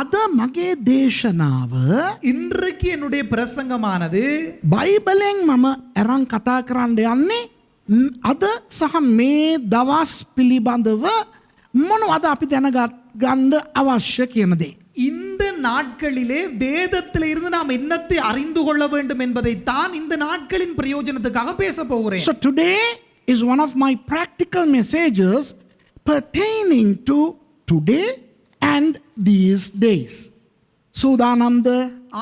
අද මගේ දේශනාව இன்றைக்கு என்னுடைய பிரசங்கமானது බයිබලෙන් මම අරන් කතා කරන්න යන්නේ අද සහ මේ දවස් පිළිබඳව මොනවද අපි දැනගන්න අවශ්‍ය කියන දේ. இந்த நாட்களிலே வேதத்தில் இருந்து நாம் என்னத்தை அறிந்து கொள்ள வேண்டும் என்பதைத்தான் இந்த நாட்களின் பிரயோஜனத்துக்காக பேச போகிறேன். So today is one of my practical messages pertaining to today and these days. සූදානම්ද?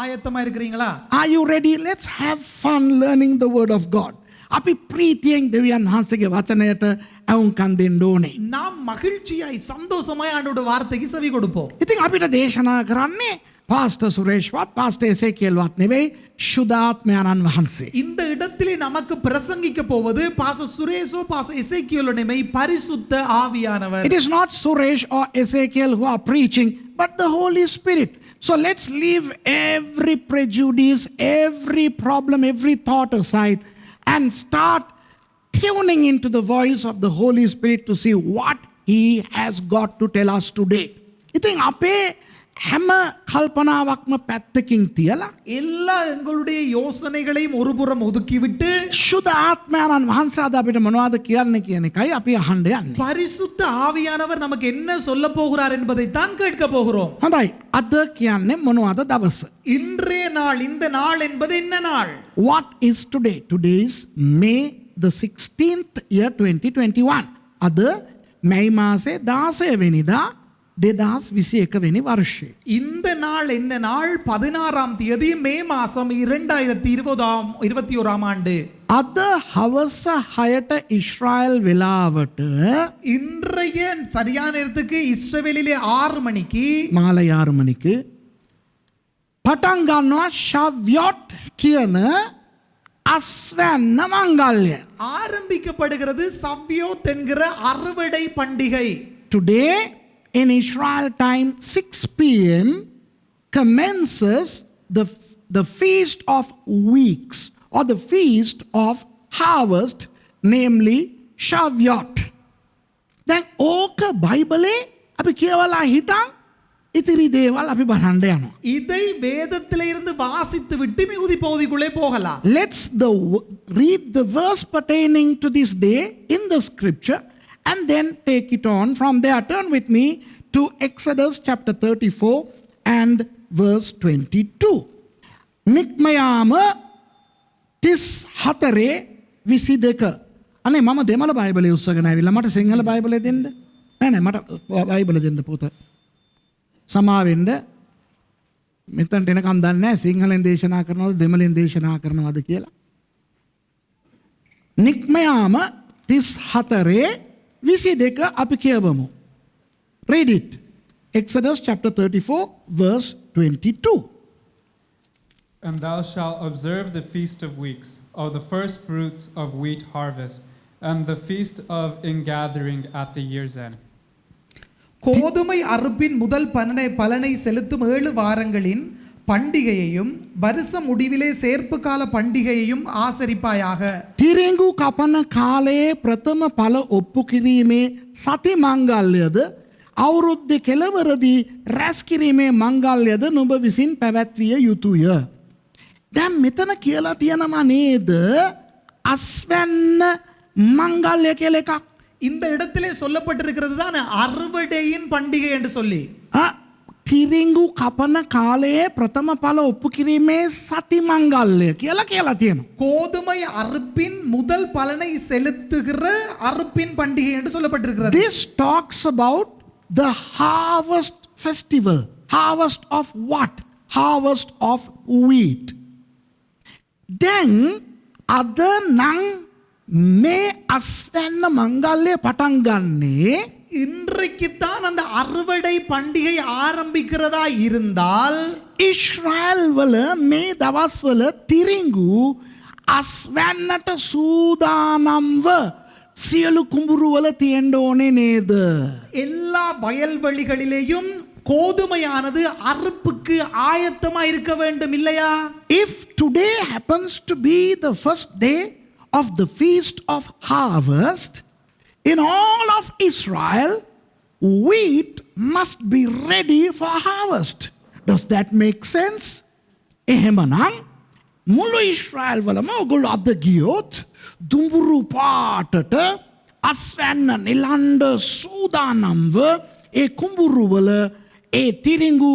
ஆயத்தமா இருக்கிறீங்களா? Are you ready? Let's have fun learning the word of God. අපි ප්‍රීතියෙන් දෙවියන් වහන්සේගේ වචනයට ඇවුම්කන් දෙන්න ඕනේ. நாம் மகிழ்ச்சியாய் சந்தோஷமாய் ஆண்டவருடைய வார்த்தைக்கு செவி கொடுப்போம். ඉතින් අපිට දේශනා කරන්නේ පාස්ටර් සුරේෂ්වත් පාස්ටර් එසේකියල්වත් නෙවෙයි ශුද්ධාත්මයන්න් වහන්සේ. இந்த இடத்திலே நமக்கு பிரசங்கிக்க போவது பாஸ்டர் சுரேஷோ பாஸ்டர் எசேக்கியேலோ நெமை பரிசுத்த ஆவியானவர். It is not Suresh or Ezekiel who are preaching, but the Holy Spirit. So let's leave every prejudice, every problem, every thought aside and start tuning into the voice of the Holy Spirit to see what He has got to tell us today. ඉතින් අපේ හැම කල්පනාවක්ම පැත්තකින් තියලා எல்லா எங்களுடைய யோசனைகளையும் ஒருபுறம் ஒதுக்கிவிட்டு ශුද්ධ ආත්මයන්න් වහන්සේ අද අපිට මොනවද කියන්නේ කියන එකයි අපි අහන්න යන්නේ. பரிசுத்த ஆவியானவர் நமக்கு என்ன சொல்ல போகிறார் என்பதை தான் கேட்க போகிறோம். හොඳයි. අද කියන්නේ මොනවද දවස? இன்றைய நாள், இந்த நாள் என்பது என்ன நாள்? What is today? Today is May the 16th year 2021. අද මැයි මාසේ 16 වෙනිදා 2021 වෙනි වර්ෂය. இந்த நாள் என்ன நாள்? 16ஆம் தேதி மே மாசம் 2021ஆம் ஆண்டு. අද හවස 6ට ඉස්රායල් වෙලාවට இன்றைய சரியான நேரத்துக்கு இஸ்ரவேலிலே 6 மணிக்கு මාලය 6 මணிக்கு පටන් ගන්නවා ශව්‍යොට් කියන අස්වැන්න මංගල්‍ය. ஆரம்பிக்கப்படுகிறது சவ்யோத் என்கிற அறுவடை பண்டிகை. Today in Israel time 6 p.m. commences the feast of weeks or the feast of harvest, namely Shavuot. දැන් ඕක බයිබලේ අපි කියවලා හිටන් ඉතිරි දේවල් අපි බලන්න යනවා. இதை வேதத்திலே இருந்து வாசித்து விட்டு மிகுதி பகுதிக்குள்ளே போகலாம். Let's read the verse pertaining to this day in the scripture and then take it on from there. Turn with me to Exodus chapter 34 and verse 22. නික්මයාම 34:22. අනේ මම දෙමළ බයිබලයේ උස්සගෙන ආවිල්ලා මට සිංහල බයිබලය දෙන්න. නෑ මට බයිබලය දෙන්න පුත. සමාවෙන්න මෙතනට එනකම් දන්නේ නැහැ සිංහලෙන් දේශනා කරනවද දෙමළෙන් දේශනා කරනවද කියලා. නික්මයාම 34:22 අපි කියවමු. Read it. Exodus chapter 34 verse 22. And thou shalt observe the feast of weeks, of the first fruits of wheat harvest, and the feast of ingathering at the year's end. கோதுமை அறுப்பின் முதல் பலனை செலுத்தும் 7 வாரங்களின் பண்டிகையையும் வருஷ முடிவிலே சேர்ப்பு கால பண்டிகையையும் ஆசரிப்பாயாக. තිරිඟු කපන කාලයේ ප්‍රථම ඵල ඔප්පු කිරීමේ සති මංගල්‍යද අවුරුද්දේ කෙළවරදී රැස් කිරීමේ මංගල්‍යද නුඹ විසින් පැවැත්විය යුතුය. දැන් මෙතන කියලා තියෙනවා නේද අස්වැන්න මංගල්‍ය කියලා එකක්. இந்த இடத்திலே சொல்லப்பட்டிருக்கிறது தான் அறுவடையின் பண்டிகை என்று சொல்லி. තිරිඟු කපන කාලයේ ප්‍රථම ඵල ඔප්පු කිරීමේ සති මංගල්‍ය කියලා තියෙනවා. கோதுமை அறுப்பின் முதல் பலனை செலுத்துகிற அறுப்பின் பண்டிகை என்று சொல்லப்பட்டிருக்கிறது. This talks about the harvest festival. Harvest of what? Harvest of wheat. Then අද නම් මේ අස්වැන්න මංගල්‍ය පටන් ගන්නේ இன்றைக்குத்தான் அந்த அறுவடை பண்டிகை ஆரம்பிக்கிறதா இருந்தால் ඉස්රායල් වල මේ දවස්වල තිරිඟු අස්වැන්නට සූදානම්ව සියලු කුඹුරු වල තියෙන්න ඕනේ නේද? எல்லா வயல்வெளிகளிலேயும் கோதுமையானது அறுப்புக்கு ஆயத்தமா இருக்க வேண்டும் இல்லையா? If today happens to be the first day of the feast of harvest in all of Israel, wheat must be ready for harvest. Does that make sense? එහෙමනම් මුළු ඊශ්‍රායල් වලම ඔගොල්ලෝ අද ගියොත් දුඹුරු පාටට අස්වැන්න නිලන්ඩ සූදානම්ව ඒ කුඹුරු වල ඒ තිරිඟු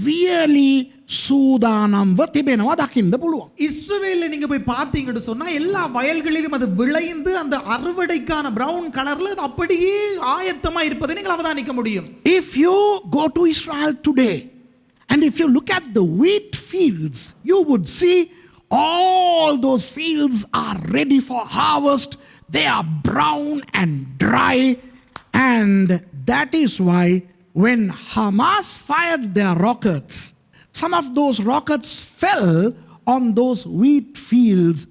වියලි சூதானම්ව තිබෙනවා දකින්න පුළුවන්. இஸ்ரவேல்ல நீங்க போய் பார்த்தீங்கன்னு சொன்னா எல்லா வயல்களிலும் அது விளைந்து அந்த அறுவடைக்கான பிரவுன் கலர்ல அது அப்படியே ஆயத்தமா இருப்பதை நீங்கள் அவதானிக்க முடியும். If you go to Israel today and if you look at the wheat fields, you would see all those fields are ready for harvest. They are brown and dry, and that is why when Hamas fired their rockets, some of those rockets fell on those wheat fields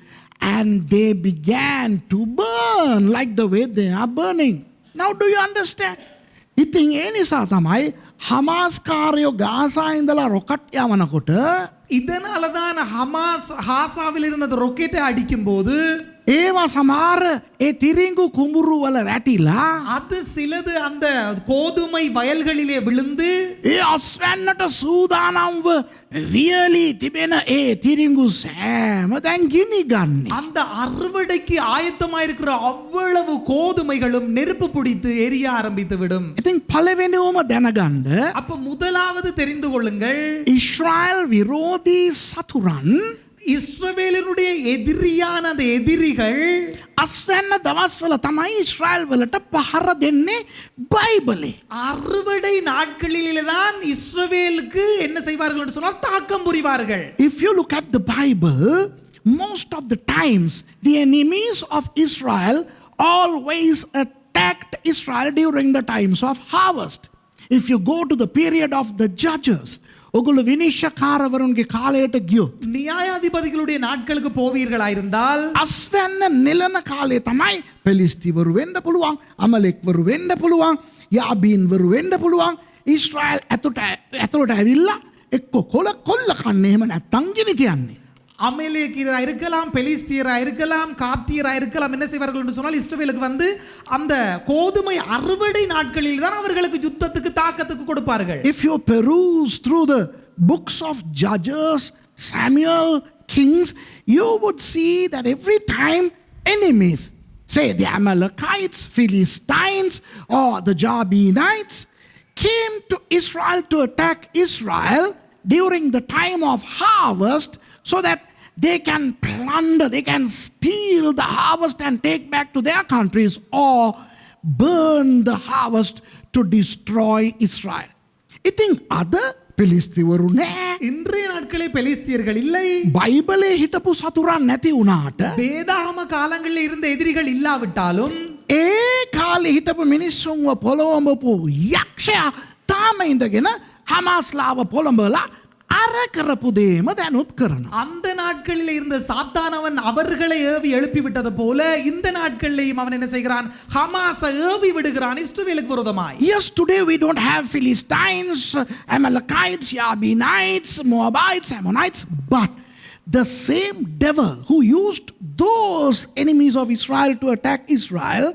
and they began to burn like the way they are burning. Now do you understand? ඉතින් ඒ නිසා තමයි Hamas කාරයෝ Gaza ඉඳලා rocket යවනකොට இதனாலதான் Hamas ஹாசாவில் இருந்த அந்த ரொக்கெட்டை அடிக்கும் போது ඒවා සමහර ඒ තිරිංගු කුඹුරු වල වැටිලා அது சிலது அந்த கோதுமை வயல்களிலே விழுந்து ඒ අස්වැන්නට සූදානම්ව වියලි තිබෙන ඒ තිරිංගු සෑම දැන් ගිනි ගන්නේ. அந்த அறுவடைக்கு ஆயத்தமா இருக்கிற அவ்வளவு கோதுமைகளும் நெருப்பு பிடித்து எரிய ஆரம்பித்து விடும். ඉතින් පළවෙනිවම දැනගන්න அப்ப முதலாவது தெரிந்து கொள்ளுங்கள், ඊශ්‍රායල් විරෝධී සතුරන් இஸ்ரவேலினுடைய எதிரியான அந்த எதிரிகள் අස්වැන්න දවස්වල තමයි ඊශ්‍රායල් වලට පහර දෙන්නේ බයිබලේ. அறுவடை நாட்களிலே தான் இஸ்ரவேலுக்கு என்ன செய்வார்கள் என்று சொன்னால் தாக்கம் புரிவார்கள். If you look at the Bible, most of the times the enemies of Israel always attacked Israel during the times of harvest. If you go to the period of the Judges, ඔගොල්ලෝ විනිශ්චයකාරවරුන්ගේ කාලයට ගියොත් நியாயாதிபதிகளுடைய நாட்களுக்கு போவீர்களாயிருந்தால் අස්වැන්න නෙලන කාලේ තමයි පෙලිස්තිවරු වෙන්න පුළුවන්, අමලෙක්වරු වෙන්න පුළුවන්, යාබීන්වරු වෙන්න පුළුවන්. ඊශ්‍රායල් ඇතුළට ඇවිල්ලා එක්ක කොල්ල කන්නේ එහෙම නැත්තම් ගිනි තියන්නේ. அமலேக்கியரா இருக்கலாம், பெலிஸ்தியரா இருக்கலாம், காத்தியரா இருக்கலாம். என்ன செய்வார்கள் என்று சொன்னால் இஸ்ரவேலுக்கு வந்து அந்த கோதுமை அறுவடை நாட்களில் தான் அவர்களுக்கு யுத்தத்துக்கு தாக்கத்துக்கு கொடுப்பார்கள். If you peruse through the books of Judges, Samuel, Kings, you would see that every time enemies, say the Amalekites, Philistines, or the Jabinites, came to Israel to attack Israel during the time of harvest, so that they can plunder, they can steal the harvest and take back to their countries or burn the harvest to destroy Israel. ඉතින් අද පෙලිස්තිවරු නෑ. இன்றைய நாட்களே பெலிஸ்தியர்கள் இல்லை. බයිබලේ හිටපු සතුරන් නැති වුණාට வேதாகம காலங்களில் இருந்த எதிரிகள் இல்லாவிட்டாலும் ඒ කාලේ හිටපු මිනිස්සුන්ව පොළොවඹපු යක්ෂයා තාම ඉඳගෙන හමාස්ලාව පොළඹලා අර කරපු දේම දැනුත් කරනවා. அந்த நாட்களில் இருந்த சாத்தானவன் அவர்களை ஏவி எழுப்பி விட்டது போல இந்த நாட்களிலேயும் அவன் என்ன செய்கிறான்? ஹமாஸை ஏவி விடுகிறான் இஸ்ரவேலுக்கு விரோதமாய். Yes, today we don't have Philistines, Amalekites, Jabinites, Moabites, Ammonites, but the same devil who used those enemies of Israel to attack Israel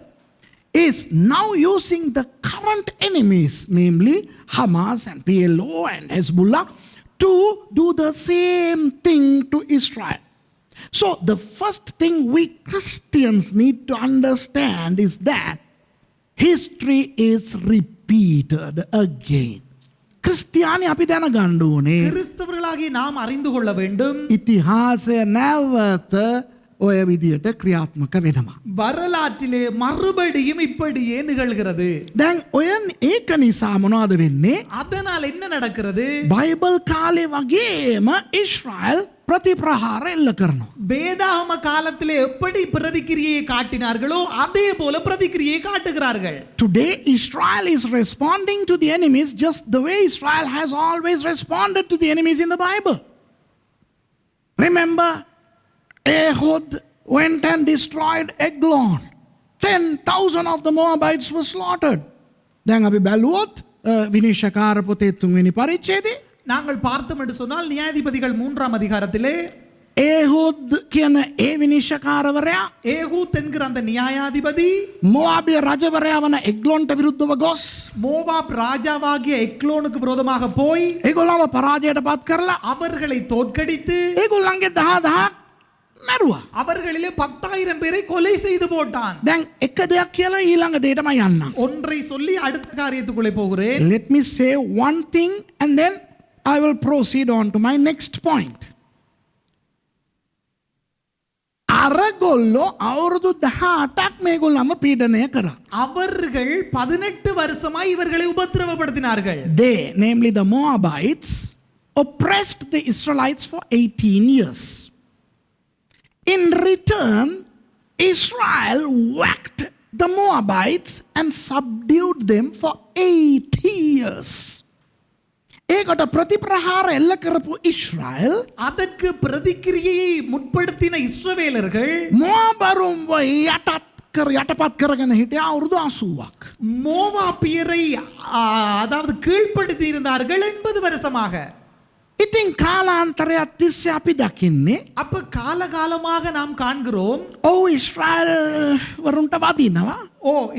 is now using the current enemies, namely Hamas and PLO and Hezbollah, to do the same thing to Israel. So the first thing we Christians need to understand is that history is repeated again. ක්‍රිස්තියානි අපි දැනගන්න ඕනේ கிறிஸ்தவர்களாகிய நாம் அறிந்து கொள்ள வேண்டும், ඉතිහාසය නැවත ඔය විදියට ක්‍රියාත්මක වෙනවා. வரலாற்றிலே மறுபடியும் இப்படியே நிகழ்கிறது. දැන් ඔය ඒක නිසා මොනවද වෙන්නේ? அதனால் என்ன நடக்கிறது? බයිබල් කාලේ වගේම ඊශ්‍රායල් ප්‍රතිප්‍රහාර එල්ල කරනවා. வேதாகம காலத்திலே எப்படி பிரதிக்கிரியை காட்டினார்களோ அதே போல பிரதிக்கிரியை காட்டுகிறார்கள். Today Israel is responding to the enemies just the way Israel has always responded to the enemies in the Bible. Remember, Ehud went and destroyed Eglon. 10,000 of the Moabites were slaughtered. දැන් අපි බැලුවොත් විනිශ්චයකාර පොතේ 3 වෙනි පරිච්ඡේදයේ நாங்கள் பார்த்தோம் என்று சொன்னால் நியாயாதிபதிகள் 3ஆம் அதிகாரத்திலே ඒහුද් කියන ඒ විනිශ්චයකාරවරයා ஏகூத் என்கிற அந்த நியாயாதிபதி මොආබිය රජවරයා වන එග්ලොන්ට විරුද්ධව ගොස් மோவாப் ராஜாவாகிய எக்லோனுக்கு விரோதமாக போய் ඒගොල්ලව පරාජයට පත් කරලා அவர்களை தோற்கடித்து ඒගොල්ලන්ගේ 10000ක් මැරුවා. அவர்களிலே 10,000 பேரை கொலை செய்து போட்டான். දැන් එක දෙයක් කියලා ඊළඟ දෙයටම යන්නම්. ஒன்றை சொல்லி அடுத்த காரியத்துக்குள்ளே போகிறேன். Let me say one thing and then I will proceed on to my next point. අරගොල්ලෝ අවුරුදු 18ක් මේගොල්ලම පීඩනය කරා. அவர்கள் 18 வருஷமாய் இவர்களை உபத்திரவப்படுத்தினார்கள். They, namely the Moabites, oppressed the Israelites for 18 years. In return, Israel whacked the Moabites and subdued them for 80 years. ඒකට ප්‍රතිප්‍රහාර එල්ල කරපු ඉස්රායල් அதற்கு பிரதிக்கிரியையை முற்படுத்தின இஸ்ரவேலர்கள் මොාබරුන්ව යටපත් කරගෙන හිටියා අවුරුදු 80ක්. மோவாபியரை அதாவது கீழ்ப்படுத்தி இருந்தார்கள் 80 வருஷமாக. ඉතින් කාලාන්තරයක් තිස්සේ අපි දකින්නේ அப்ப காலகாலமாக நாம் காண்கிறோம் ඉස්රායල් වරුන්ට වදිනවා.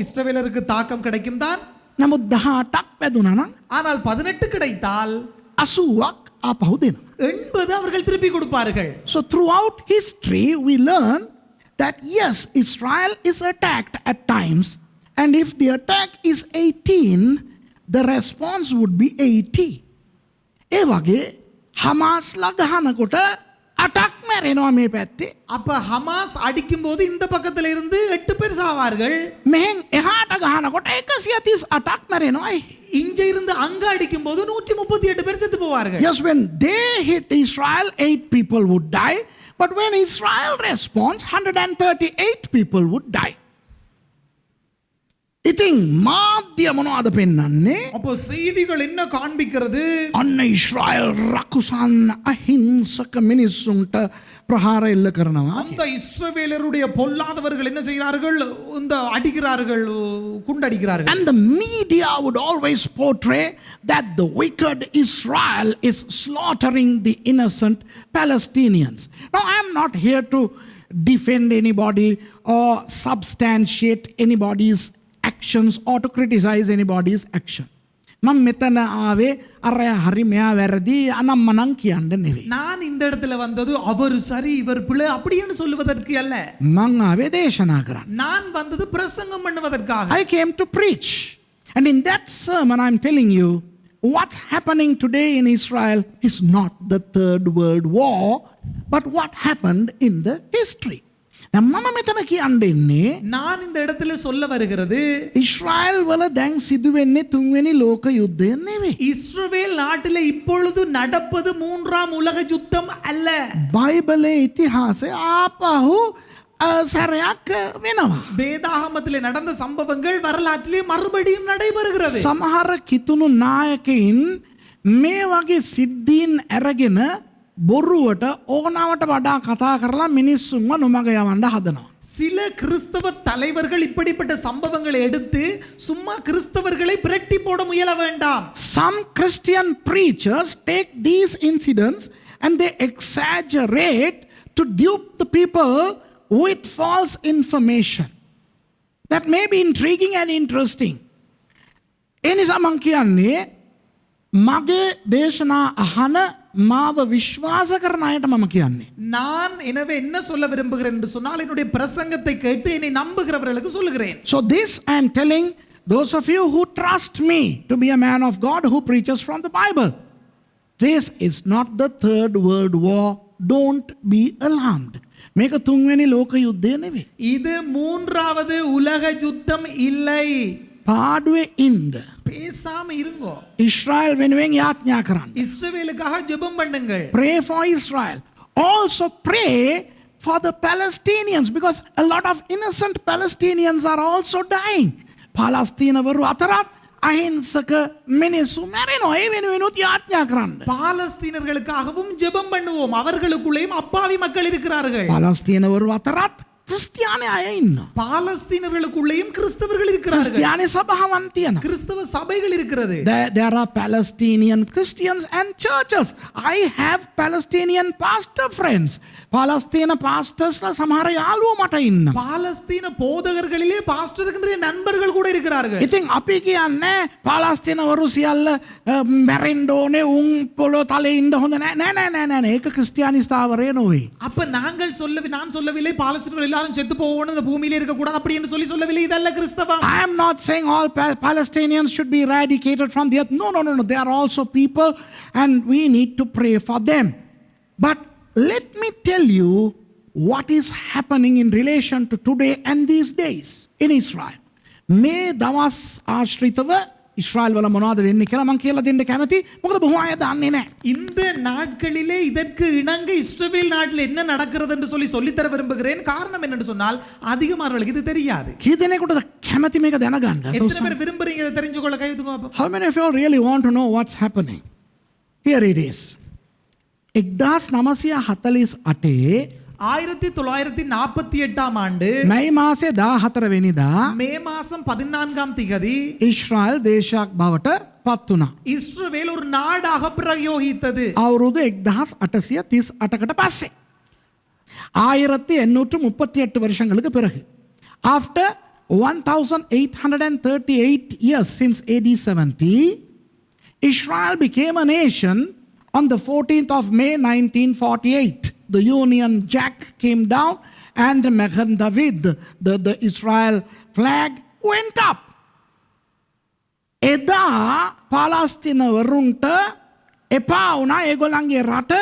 இஸ்ரவேலருக்கு தாக்கம் கிடைக்கும் தான். නමුත් 18ක් වැදුනා නම් ஆனால் 18 கிடைத்தால் 80ක් ආපහු දෙනවා. 80 அவர்கள் திருப்பி கொடுப்பார்கள். So throughout history we learn that yes, Israel is attacked at times, and if the attack is 18, the response would be 80. ඒ වගේ හමාස්ලා ගහනකොට 8ක් මැරෙනවා මේ පැත්තේ. அப்ப ஹமாஸ் அடிக்கும் போது இந்த பக்கத்துல இருந்து 8 பேர் சாவார்கள். මෙහෙන් එහාට ගහනකොට 138ක් මැරෙනවා. இங்க இருந்து அங்க அடிக்கும் போது 138 பேர் செத்து போவார்கள். Yes, when they hit Israel, 8 people would die. But when Israel responds, 138 people would die. ඉතින් මාධ්‍ය මොනවද පෙන්වන්නේ? அப்போ செய்திகள் என்ன காண்பிக்கிறது? අන්න ඉස්රායල් රකුසන් අහිංසක මිනිස්සුන්ට ප්‍රහාර එල්ල කරනවා. அந்த இஸ்ரவேலருடைய பொல்லாதவர்கள் என்ன செய்கிறார்கள்? இந்த அடிக்கிறார்கள், குண்டடிக்கிறார்கள். And the media would always portray that the wicked Israel is slaughtering the innocent Palestinians. Now I am not here to defend anybody or substantiate anybody's actions or to criticize anybody's action. මම මෙතන ආවේ අරය හරි මෙයා වැරදි අනම්මනම් කියන්න නෙවෙයි. நான் இந்த இடத்துல வந்தது அவர் சரி இவர் பிழை அப்படின்னு சொல்லுவதற்கு அல்ல. මං ආවේ දේශනා කරන්න. நான் வந்தது பிரசங்கம் பண்ணுவதற்காக. I came to preach. And in that sermon I'm telling you what's happening today in Israel is not the Third World War, but what happened in the history. මම මෙතන කියන්නේ நான் இந்த இடத்துல சொல்ல வருகிறது ඉස්රායල් වල දැන් සිදුවෙන්නේ තුන්වෙනි ලෝක යුද්ධය නෙවෙයි. இஸ்ரவேல் நாட்டிலே இப்பொழுது நடப்பது மூன்றாம் உலக யுத்தம் அல்ல. බයිබලයේ ඉතිහාසය ආපහු සැරයක් වෙනවා. வேதாகமத்திலே நடந்த சம்பவங்கள் வரலாற்றிலே மறுபடியும் நடைபெறுகிறது. සමහර කිතුණු නායකයින් මේ වගේ සිද්ධීන් අරගෙන බොරුවට ඕනවට වඩා කතා කරලා මිනිස්සුන්ව නොමග යවන්න හදනවා. சில கிறிஸ்தவ தலைவர்கள் இப்படிப்பட்ட சம்பவங்களை எடுத்து சும்மா கிறிஸ்தவர்களை பிரட்டி போட முயல வேண்டாம். Some Christian preachers take these incidents and they exaggerate to dupe the people with false information. That may be intriguing and interesting. එනිසා මං කියන්නේ මගේ දේශනා අහන මාව විශ්වාස කරන අයට මම කියන්නේ. நான் எனவே என்ன சொல்ல விரும்புகிறேன் என்று சொன்னால் என்னுடைய பிரசங்கத்தை கேட்டு என்னை நம்புகிறவர்களுக்கு சொல்லுகிறேன். So this I am telling those of you who trust me to be a man of God who preaches from the Bible. This is not the Third World War. Don't be alarmed. මේක තුන්වෙනි ලෝක යුද්ධය නෙවෙයි. இது மூன்றாவது உலக யுத்தம் இல்லை. පාඩුවේ ඉන්න. பேசாம இருங்கோ. ඉස්රායල් වෙනුවෙන් යාඥා කරන්න. இஸ்ரவேலுக்காக ஜெபம் பண்ணுங்கள். Pray for Israel. Also pray for the Palestinians because a lot of innocent Palestinians are also dying. පාලස්තීනවරු අතරත් අහිංසක මිනිස්සු මැරෙනවා. ඒ වෙනුවෙනුත් යාඥා කරන්න. பாலஸ்தீனர்களுக்காகவும் ஜெபம் பண்ணுவோம். அவர்களுக்குள்ளேயும் அப்பாவி மக்கள் இருக்கிறார்கள். පාලස්තීනවරු අතරත් ක්‍රිස්තියානි අය ඉන්නවා. பாலஸ்தீனர்களுக்குள்ளேயும் கிறிஸ்தவர்கள் இருக்கிறார்கள். ක්‍රිස්තියානි සභාවන් තියෙනවා. கிறிஸ்தவ சபைகள் இருக்கிறது. There are Palestinian Christians and churches. I have Palestinian pastor friends. පාලස්තීන pastors සමහර යාළුවෝ මට ඉන්නවා. பாலஸ்தீன போதகர்களிலே பாஸ்டர்கிற நண்பர்கள் கூட இருக்கிறார்கள். ඉතින් අපි කියන්නේ පාලස්තීනවරු සියල්ල මැරෙන්න ඕනේ උන් පොළොව තලේ ඉන්න හොඳ නෑ. ඒක ක්‍රිස්තියානි ස්ථාවරය නොවේ. அப்ப நான் சொல்லவில்லை பாலஸ்தீனர்கள் எல்லாரும் செத்து போகணும் இந்த பூமியிலே இருக்க கூடாது அப்படி என்று சொல்லவில்லை. இதல்ல கிறிஸ்தவம். I am not saying all Palestinians should be eradicated from the earth. No. They are also people and we need to pray for them. But let me tell you what is happening in relation to today and these days in Israel. මේ දවස් ආශ්‍රිතව ඉස්රායල් වල මොනවද වෙන්නේ කියලා මම කියලා දෙන්න කැමතියි. මොකද බොහෝ අය දන්නේ නැහැ. இந்த நாட்களிலே இதற்கு இணங்க இஸ்ரவேல் நாட்டில் என்ன நடக்கிறது என்று சொல்லித்தர விரும்புகிறேன். காரணம் என்னன்னு சொன்னால் அதிகமானவர்களுக்கு இது தெரியாது. කී දෙනෙකුටද කැමති මේක දැනගන්න? எத்தனை பேர் விரும்புறீங்க இதை தெரிஞ்சுக்கொள்ள கை தூக்குங்க பாப்போம். How many of you all really want to know what's happening? Here it is. 1948 1948 ஆண்டு මැයි මාසේ 14 වෙනිදා மே மாதம் 14ஆம் திகதி ඉස්රායල් දේශයක් බවට පත් වුණා. இஸ்ரவேல் ஒரு நாடாக பிரயோகித்தது. අවුරුදු 1838කට පස්සේ 1838 வருஷங்களுக்கு பிறகு after 1838 years since AD 70 Israel became a nation on the 14th of May 1948. The Union Jack came down and Magen David, the Israel flag went up. එදා පාලස්තීනවරුන්ට එපා වුණා ඒගොල්ලන්ගේ රට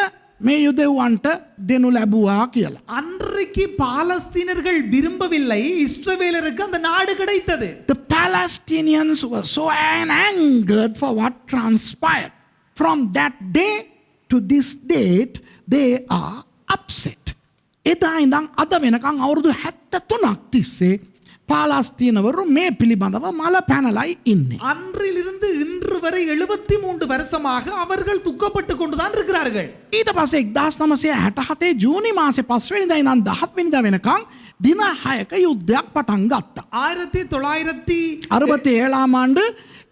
මේ යුදෙව්වන්ට දෙනු ලැබුවා කියලා. அன்றைக்கு பாலஸ்தீனர்கள் விரும்பவில்லை, இஸ்ரவேலருக்கு அந்த நாடு கிடைத்தது. The Palestinians were so angered for what transpired. From that day to this date, they are upset. එදා ඉඳන් අද වෙනකන් අවුරුදු 73ක් තිස්සේ பாலஸ்தீனவரு மே පිළිබඳව මල පැනලයි ඉන්නේ. அன்றிலிருந்து இன்று வரை 73 வருஷமாக அவர்கள் துக்கப்பட்டு கொண்டுதான் இருக்கிறார்கள். ඊට පස්සේ 1967 ජූනි මාසේ 5 වෙනිදා ඉඳන් 17 වෙනිදා වෙනකන් දින 6ක යුද්ධයක් පටන් ගත්තා. 1967 ஆண்டு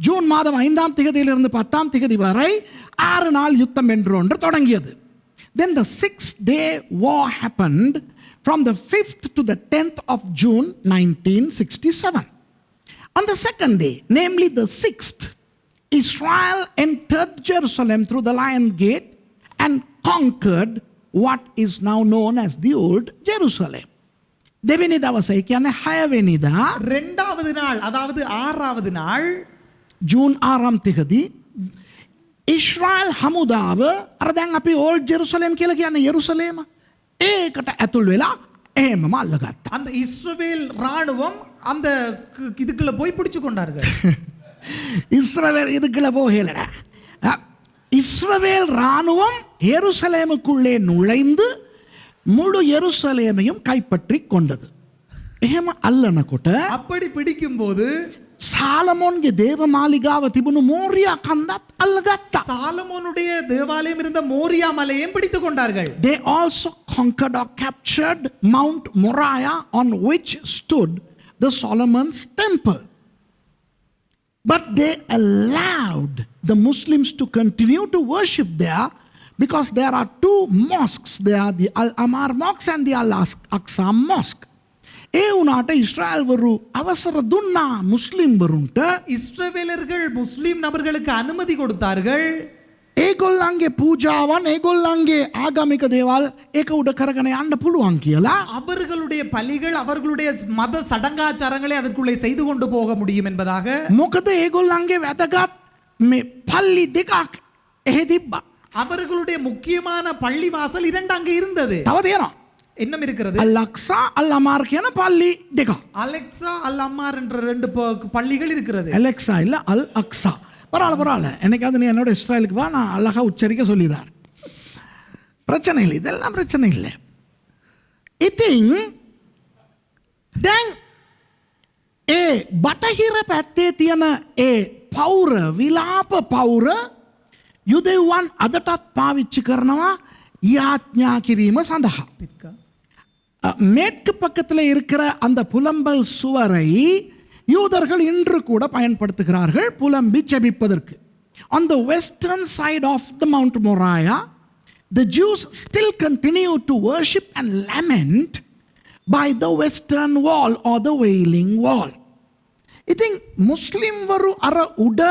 ஜூன் மாதம் 5ஆம் திகதியிலிருந்து 10ஆம் திகதி வரை 6 நாள் யுத்தம் என்று ஒன்று தொடங்கியது. Then the 6-day war happened from the 5th to the 10th of June 1967. On the second day, namely the 6th, Israel entered Jerusalem through the Lion Gate and conquered what is now known as the Old Jerusalem. දෙවෙනි දවසේ කියන්නේ 6 වෙනිදා இரண்டாவது நாள் அதாவது 6வது நாள் June 6 තිකදී ඉස්රායල් හමුදාව අර දැන් අපි ඕල්ඩ් ජෙරුසලම් කියලා කියන්නේ යෙරුසලේම ඒකට ඇතුල් වෙලා එහෙමම අල්ලගත්තා. அந்த இஸ்ரவேல் ராணுவம் அந்த இதுக்குள்ள போய் பிடிச்சு கொண்டார்கள். இஸ்ரவேல் இதுக்குள்ள போகலடா. இஸ்ரவேல் ராணுவம் யெருசலேமுக்குள்ளே நுழைந்து முழு யெருசலேமையும் கைப்பற்றிக் கொண்டது. එහෙම අල්ලනකොට அப்படி பிடிக்கும்போது சாலமோன்ගේ දේව මාලිගාව තිබුණු මෝරියා කන්දත් අල්ලගත්තා. சாலமோனுடைய தேவாலயம் இருந்த மோரியா மலையையும் பிடித்துக் கொண்டார்கள். They also conquered or captured Mount Moriah on which stood the Solomon's temple. But they allowed the Muslims to continue to worship there because there are two mosques. There are the Al-Amar Mosque and the Al-Aqsa Mosque. ඒ වුණාට ඉස්රායල් වරු අවසර දුන්නා මුස්ලිම් වරුන්ට இஸ்ரவேலர்கள் முஸ்லிம் நபர்களுக்கு அனுமதி கொடுத்தார்கள். ඒගොල්ලන්ගේ පූජාවන් ඒගොල්ලන්ගේ ආගමික දේවල් ඒක උඩ කරගෙන යන්න පුළුවන් කියලා. அவர்களுடைய பலிகள் அவர்களுடைய மத சடங்காச்சாரங்களை அதற்குள்ளே செய்து கொண்டு போக முடியும் என்பதாக. මොකද ඒගොල්ලන්ගේ වැදගත් මේ පල්ලි දෙකක් එහෙ තිබ්බා. அவர்களுடைய முக்கியமான பள்ளி வாசல் 2 அங்கே இருந்தது. තව තියෙනවා. என்ன இருக்கிறது? அல்-அக்ஸா அல்-அமார் කියන පල්ලි දෙක. அலெக்சா அல்-அமார் என்ற 2 பள்ளிகள் இருக்கிறது. அலெக்ஸா இல்ல அல்-அக்ஸா. பரவாயில்ல என்னைக்காவது நீ என்னோட இஸ்ரேலுக்கு வா நான் அழகா உச்சரிக்க சொல்லிதார். பிரச்சனை இல்லை இதெல்லாம் பிரச்சனை இல்லை. ඉතින් දැන් ඒ බටහිර පැත්තේ තියෙන ඒ පෞර විලාප පෞර යුදෙව්වන් අදටත් පාවිච්චි කරනවා යාඥා කිරීම සඳහා. மேற்கு பக்கத்தில் இருக்கிற அந்த புலம்பல் சுவரை யூதர்கள் இன்று கூட பயன்படுத்துகிறார்கள் புலம்பி ஜெபிப்பதற்கு. On the western side of the Mount Moriah, the Jews still continue to worship and lament by the western wall or the wailing wall. ඉතින් මුස්ලිම් වරු අර උඩ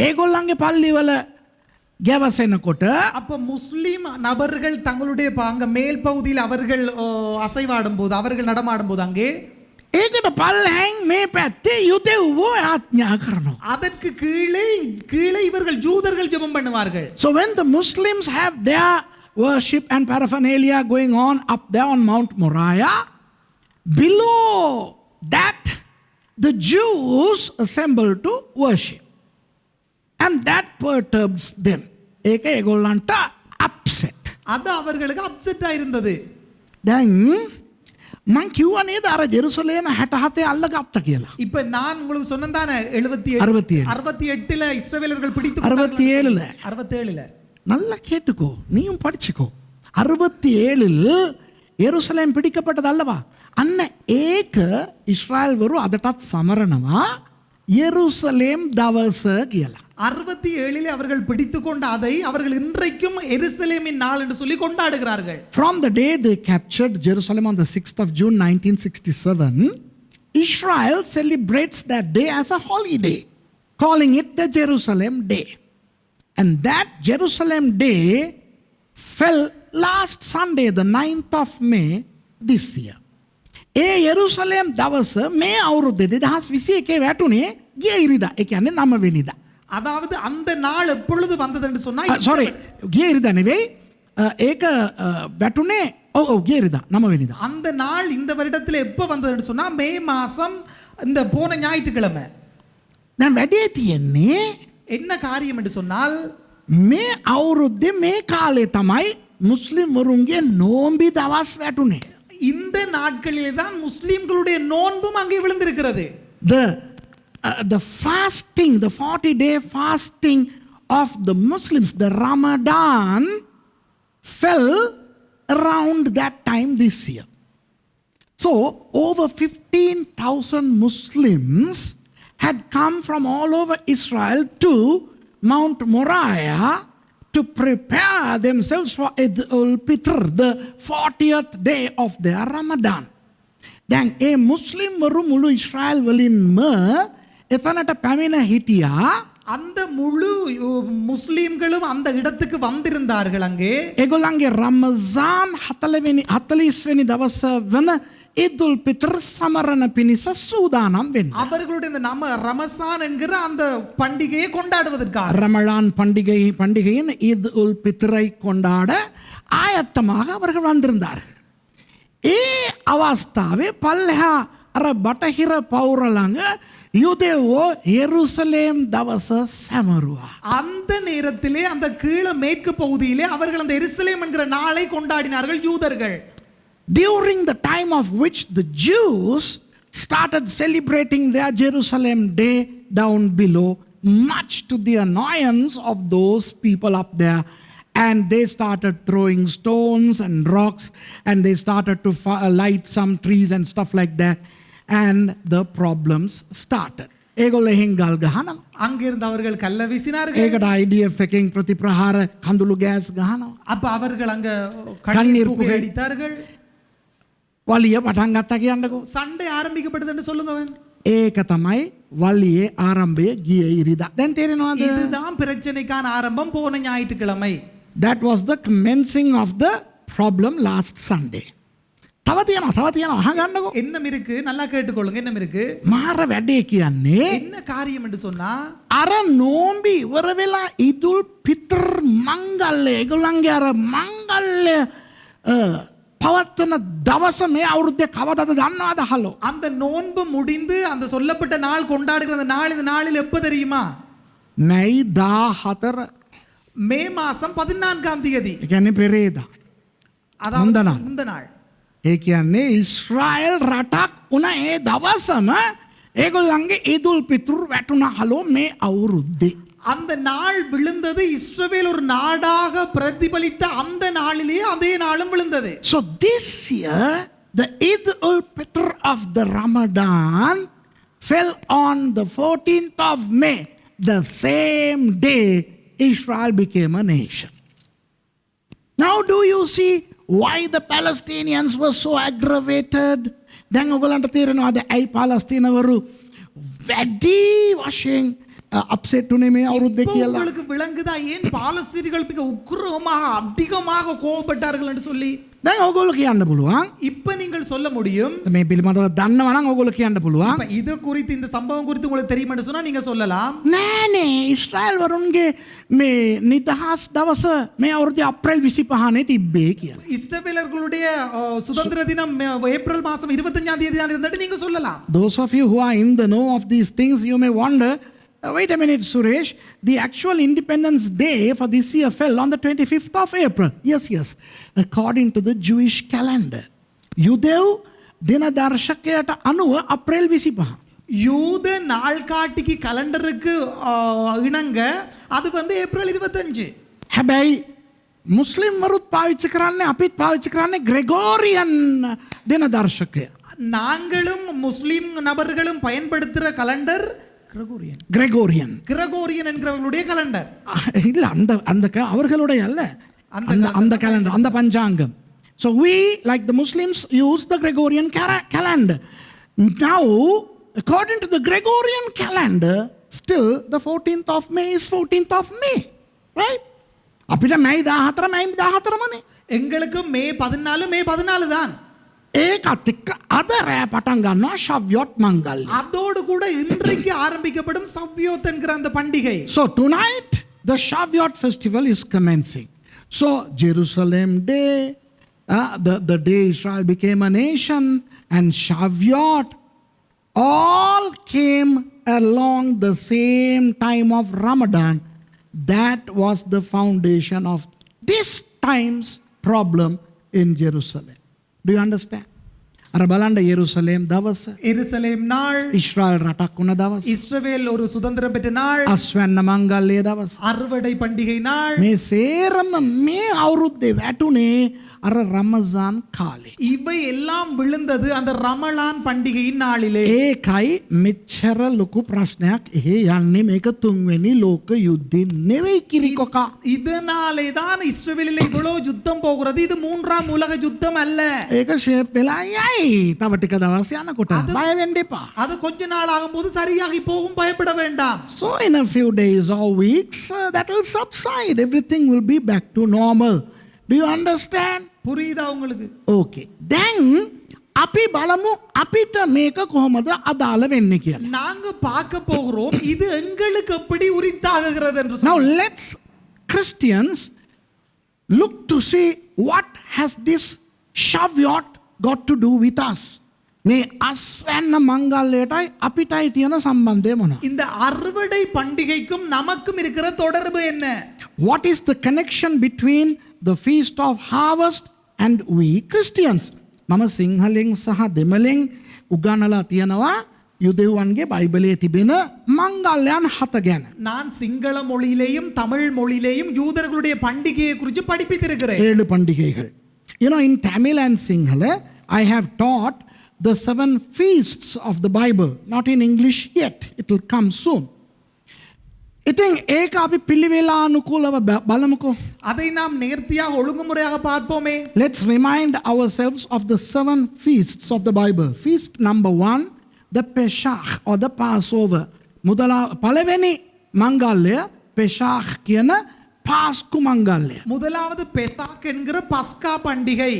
ඒගොල්ලන්ගේ පල්ලිවල ගැවසෙනකොට அப்ப முஸ்லிம் நபர்கள் தங்களுடைய அங்க மேல் பகுதியில் அவர்கள் அசைவாடும் போது அவர்கள் நடமாடும் போது அங்கே ඒකට පල්ලෙන් මේ පැත්තේ යුදෙව්වෝ ආඥා කරනවා. அதற்கு கீழே இவர்கள் ஜூதர்கள் ஜெபம் பண்ணுவார்கள். So when the Muslims have their worship and paraphernalia going on up there on Mount Moriah, below that the Jews assemble to worship. And that perturbs them. ඒක ඒගොල්ලන්ට upset. அது அவர்களுக்கு அப்செட் ஆயிருந்தது. දැන් මං කිව්වා නේද අර ජෙරුසලේම 67 අල්ලගත්ත කියලා. இப்ப நான் உங்களுக்கு சொன்னதானே 68ல இஸ்ரவேலர்கள் பிடித்து 67ல நல்லா கேட்டுக்கோ நீயும் படிச்சுக்கோ. 67ல் எருசலேம் பிடிக்கப்பட்டது அல்லவா? අන්න ඒක ඉස්රායල් වරු අදටත් සමරනවා எருசலேம் දවස කියලා. 67ல் அவர்கள் பிடித்துக்கொண்ட அதை அவர்கள் இன்றைக்கும் எருசலேமின் நாள் என்று சொல்லி கொண்டாடுகிறார்கள். From the day they captured Jerusalem on the 6th of June 1967, Israel celebrates that day as a holiday, calling it the Jerusalem Day. And that Jerusalem Day fell last Sunday, the 9th of May this year. ඒ යෙරුසලම් දවස මේ අවුරුද්දේ 2021 වැටුනේ ගිය ඉරිදා. ඒ කියන්නේ 9 වෙනිදා. அதாவது அந்த நாள் எப்பொழுது வந்தது என்று சொன்னா sorry ගිය ඉරිදා නෙවෙයි ඒක වැටුනේ ඔව් ගිය ඉරිදා 9 වෙනිදා. அந்த நாள் இந்த வருடத்தில் எப்ப வந்தது என்று சொன்னா மே மாசம் இந்த போன ஞாயிற்றுக்கிழமை. දැන් වැඩේ තියෙන්නේ என்ன காரியம் என்று சொன்னால் මේ අවුරුද්දේ මේ කාලේ තමයි මුස්ලිම් වරුන්ගේ නෝම්බි දවස් වැටුනේ. இந்த நாட்களிலே தான் முஸ்லிம்களுடைய நோன்பும் அங்கே விழுந்திருக்கிறது. The fasting, the 40-day fasting of the Muslims, the Ramadan, fell around that time this year. So over 15,000 Muslims had come from all over Israel to Mount Moriah to prepare themselves for Eid al-Fitr, the 40th day of their Ramadan. දැන් ඒ මුස්ලිම් වරු මුළු ඉස්රායල් වලින්ම එතනට පැමිණ හිටියා. அந்த முழு முஸ்லிம்களும் அந்த இடத்துக்கு வந்திருந்தார்கள் அங்கே. ඒගොල්ලන්ගේ රමසාන් 40 වෙනි දවස වන ஈதுல் பித்ர் சமரண பினிச சூதானம் வென்ற அவர்களுடைய இந்த நாம ரமசான் என்கிற அந்த பண்டிகையை கொண்டாடுவதற்காக ரமலான் பண்டிகையின் ஈதுல் பித்ரை கொண்டாட ஆயத்தமாக அவர்கள் வந்திருந்தார்கள். ඒ අවස්ථාවේ පල්ලෙහා අර බටහිර පවුර ළඟ யூதேவோ எருசலேம் දවස සැමරුවා. அந்த நேரத்திலே அந்த கீழ மேற்கு பகுதியிலே அவர்கள் அந்த எருசலேம் என்கிற நாளை கொண்டாடினார்கள் யூதர்கள். During the time of which the Jews started celebrating their Jerusalem day down below, much to the annoyance of those people up there. And they started throwing stones and rocks, and they started to light some trees and stuff like that. And the problems started. ඒගොල්ලෝ එහෙන් ගල් ගහනවා. அங்கிருந்து அவர்கள் கல்ல வீசினார்கள். ඒකට IDF එකෙන් ප්‍රතිප්‍රහාර කඳුළු ගෑස් ගහනවා. அப்ப அவர்கள் அங்க கண்ணீர் புகை அடித்தார்கள். වලිය පටන් ගත්තා කියන්නකෝ. சண்டை ஆரம்பிக்கப்பட்டது என்று சொல்லுங்கவன். ඒක තමයි වලියේ ආරම්භය ගිය ඉරිදා. දැන් තේරෙනවද? இதுதான் பிரச்சனைக்கான ஆரம்பம் போன ஞாயிற்றுக்கிழமை. That was the commencing of the problem last Sunday. තව තියෙනවා අහගන්නකෝ. என்ன இருக்கு நல்லா கேட்டுக்கொள்ளுங்க. என்ன இருக்கு? මාර වැඩේ කියන්නේ என்ன காரியம் என்று சொன்னா අර නෝම්බි ඉවර වෙලා ඊදුල් පිත්ර් මංගල්‍ය ඒගොල්ලන්ගේ අර මංගල්‍ය පවත්වන දවස මේ අවුරුද්දේ කවදාද දන්නවද හලෝ? அந்த நோன்பு முடிந்து அந்த சொல்லப்பட்ட நாள் கொண்டாடுகிற அந்த நாள் இந்த நாளில் எப்ப தெரியுமா? මැයි 14 மே மாசம் 14ஆம் தேதி. ඒ කියන්නේ පෙරේදා. அதாவது இந்த நாள். ඒ කියන්නේ ඊශ්‍රායල් රටක් උන ඒ දවසම ඒගොල්ලන්ගේ ඊදුල් පිතුර් වැටුණා හලෝ මේ අවුරුද්දේ. அந்த நாள் விழுந்தது இஸ்ரவேல் ஒரு நாடாக பிரதிபலித்த அந்த நாளிலே அதே நாளும் விழுந்தது. So this year, the Eid al-Fitr of the Ramadan fell on the 14th of May, the same day Israel became a nation. Now do you see why the Palestinians were so aggravated? දැන් ඔයගලන්ට තේරෙනවාද ඇයි පාලස්තීනවරු වැඩි වශයෙන් upset උනේ මේ අවුරුද්දේ இப்போ කියලා? உங்களுக்கு விளங்குதா ஏன் பாலஸ்தீனியர்கள் மிக உக்கிரமாக அதிகமாக கோபப்பட்டார்கள் என்று சொல்லி? දැන් ඔයගොල්ලෝ කියන්න පුළුවන්. இப்ப நீங்கள் சொல்ல முடியும். මේ පිළිබඳව දන්නවා නම් ඔයගොල්ලෝ කියන්න පුළුවන්. இப்ப இது குறித்து இந்த சம்பவம் குறித்து உங்களுக்கு தெரியும் என்று சொன்னா நீங்க சொல்லலாம். නෑනේ ඊශ්‍රායල් වරුන්ගේ මේ නිදහස් දවස මේ අවුරුද්දේ අප්‍රේල් 25 නේ තිබ්බේ කියලා. இஸ்ரவேலர்களுடைய சுதந்திர தினம் ஏப்ரல் மாதம் 25ஆம் தேதி தான் இருந்தது நீங்க சொல்லலாம். Those of you who are in the know of these things, you may wonder, wait a minute, Suresh, the actual Independence Day for this year fell on the 25th of April. Yes, according to the Jewish calendar. යුදෙව් දින දර්ශකයට අනුව අප්‍රේල් 25. யூத நாள்காட்டிக்கு கலண்டருக்கு இணங்க அது வந்து April 25. හැබැයි මුස්ලිම් වරුත් පාවිච්චි කරන්නේ අපිත් පාවිච්චි කරන්නේ ග්‍රෙගෝරියන් දින දර්ශකය. நாங்களும் முஸ்லிம் நபர்களும் பயன்படுத்துகிற கலண்டர் கிரெகோரியன் என்கிறவர்களுடைய கலண்டர். இல்ல அந்த அந்த அவர்களுடைய அல்ல அந்த calendar அந்த பஞ்சாங்கம். So we like the Muslims use the Gregorian calendar. Now according to the Gregorian calendar still the 14th of May is 14th of May, right? අපිට මේ 14 எங்களுக்கு மே 14 தான். ඒකත් එක්ක අද රෑ පටන් ගන්නවා ශව්‍යොත් මංගල්‍ය. அதோடு கூட இன்றைக்கு ஆரம்பிக்கப்படும் சவ்யோத் என்கிற அந்த பண்டிகை. So tonight the Shavuot festival is commencing. So Jerusalem Day, the day Israel became a nation, and Shavuot all came along the same time of Ramadan. That was the foundation of this time's problem in Jerusalem. Do you understand? අර බලන්න යෙරුසලම් දවස, எருசலேம் நாள், ඉස්රායල් රටක් වුණ දවස, இஸ்ரவேல் ஒரு சுதந்திரம் பெற்ற நாள், අස්වැන්න මංගල්‍ය දවස, அறுவடை பண்டிகை நாள், මේ සේරම මේ අවුරුද්දේ වැටුනේ අර රමසාන් කාලේ. இவை எல்லாம் விழுந்தது அந்த ரமலான் பண்டிகையின் நாளிலே. ඒකයි මෙච්චර ලොකු ප්‍රශ්නයක් එහෙ යන්නේ මේක තුන්වෙනි ලෝක යුද්ධින් නෙවෙයි කිරිකොකා. இதனாலே தான் இஸ்ரவேலிலே இவ்வளவு யுத்தம் போகிறது. இது மூன்றாம் உலக யுத்தம் அல்ல. ඒක ෂේප් වෙලා යයි. තව ටික දවස් යනකොට බය වෙන්න එපා. அது கொஞ்ச நாள் ஆகும்போது சரியாகி போகும், பயப்பட வேண்டாம். So in a few days or weeks that will subside. Everything will be back to normal. Do you understand? புரியுதா உங்களுக்கு? Okay. Then අපි බලමු අපිට මේක කොහොමද අදාළ වෙන්නේ කියලා. நாங்க பார்க்க போகிறோம் இது எங்களுக்கு எப்படி உரித்தாகுகிறது என்று. Now let's Christians look to see what has this Shavuot got to do with us. මේ අස්වැන්න මංගල්‍යයටයි අපිටයි තියෙන සම්බන්ධය මොනවද? இந்த அறுவடை பண்டிகைக்கும் நமக்கும் இருக்கிற தொடர்பு என்ன? What is the connection between the feast of harvest and we Christians? මම සිංහලෙන් සහ දෙමළෙන් උගන්වලා තියෙනවා යුදෙව්වන්ගේ බයිබලයේ තිබෙන මංගල්‍යයන් 7 ගැන. நான் சிங்கள மொழியிலேயும் தமிழ் மொழியிலேயும் யூதர்களுடைய பண்டிகையை குறித்து படிப்பித்திருக்கிறேன். 7 பண்டிகைகள். You know, in Tamil and Sinhala I have taught the 7 feasts of the Bible. Not in English yet. It will come soon. ඉතින් ඒක අපි පිළිවෙලානුකූලව බලමුකෝ. அதை நாம் நேர்த்தியாக ஒழுங்குமுறையாக பார்ப்போமே. Let's remind ourselves of the 7 feasts of the Bible. Feast number 1, the Pesach or the Passover. පළවෙනි මංගල්‍ය Pesach කියන පාස්කු මංගල්‍ය. முதலாவது பெசாக் என்கிற பஸ்கா பண்டிகை.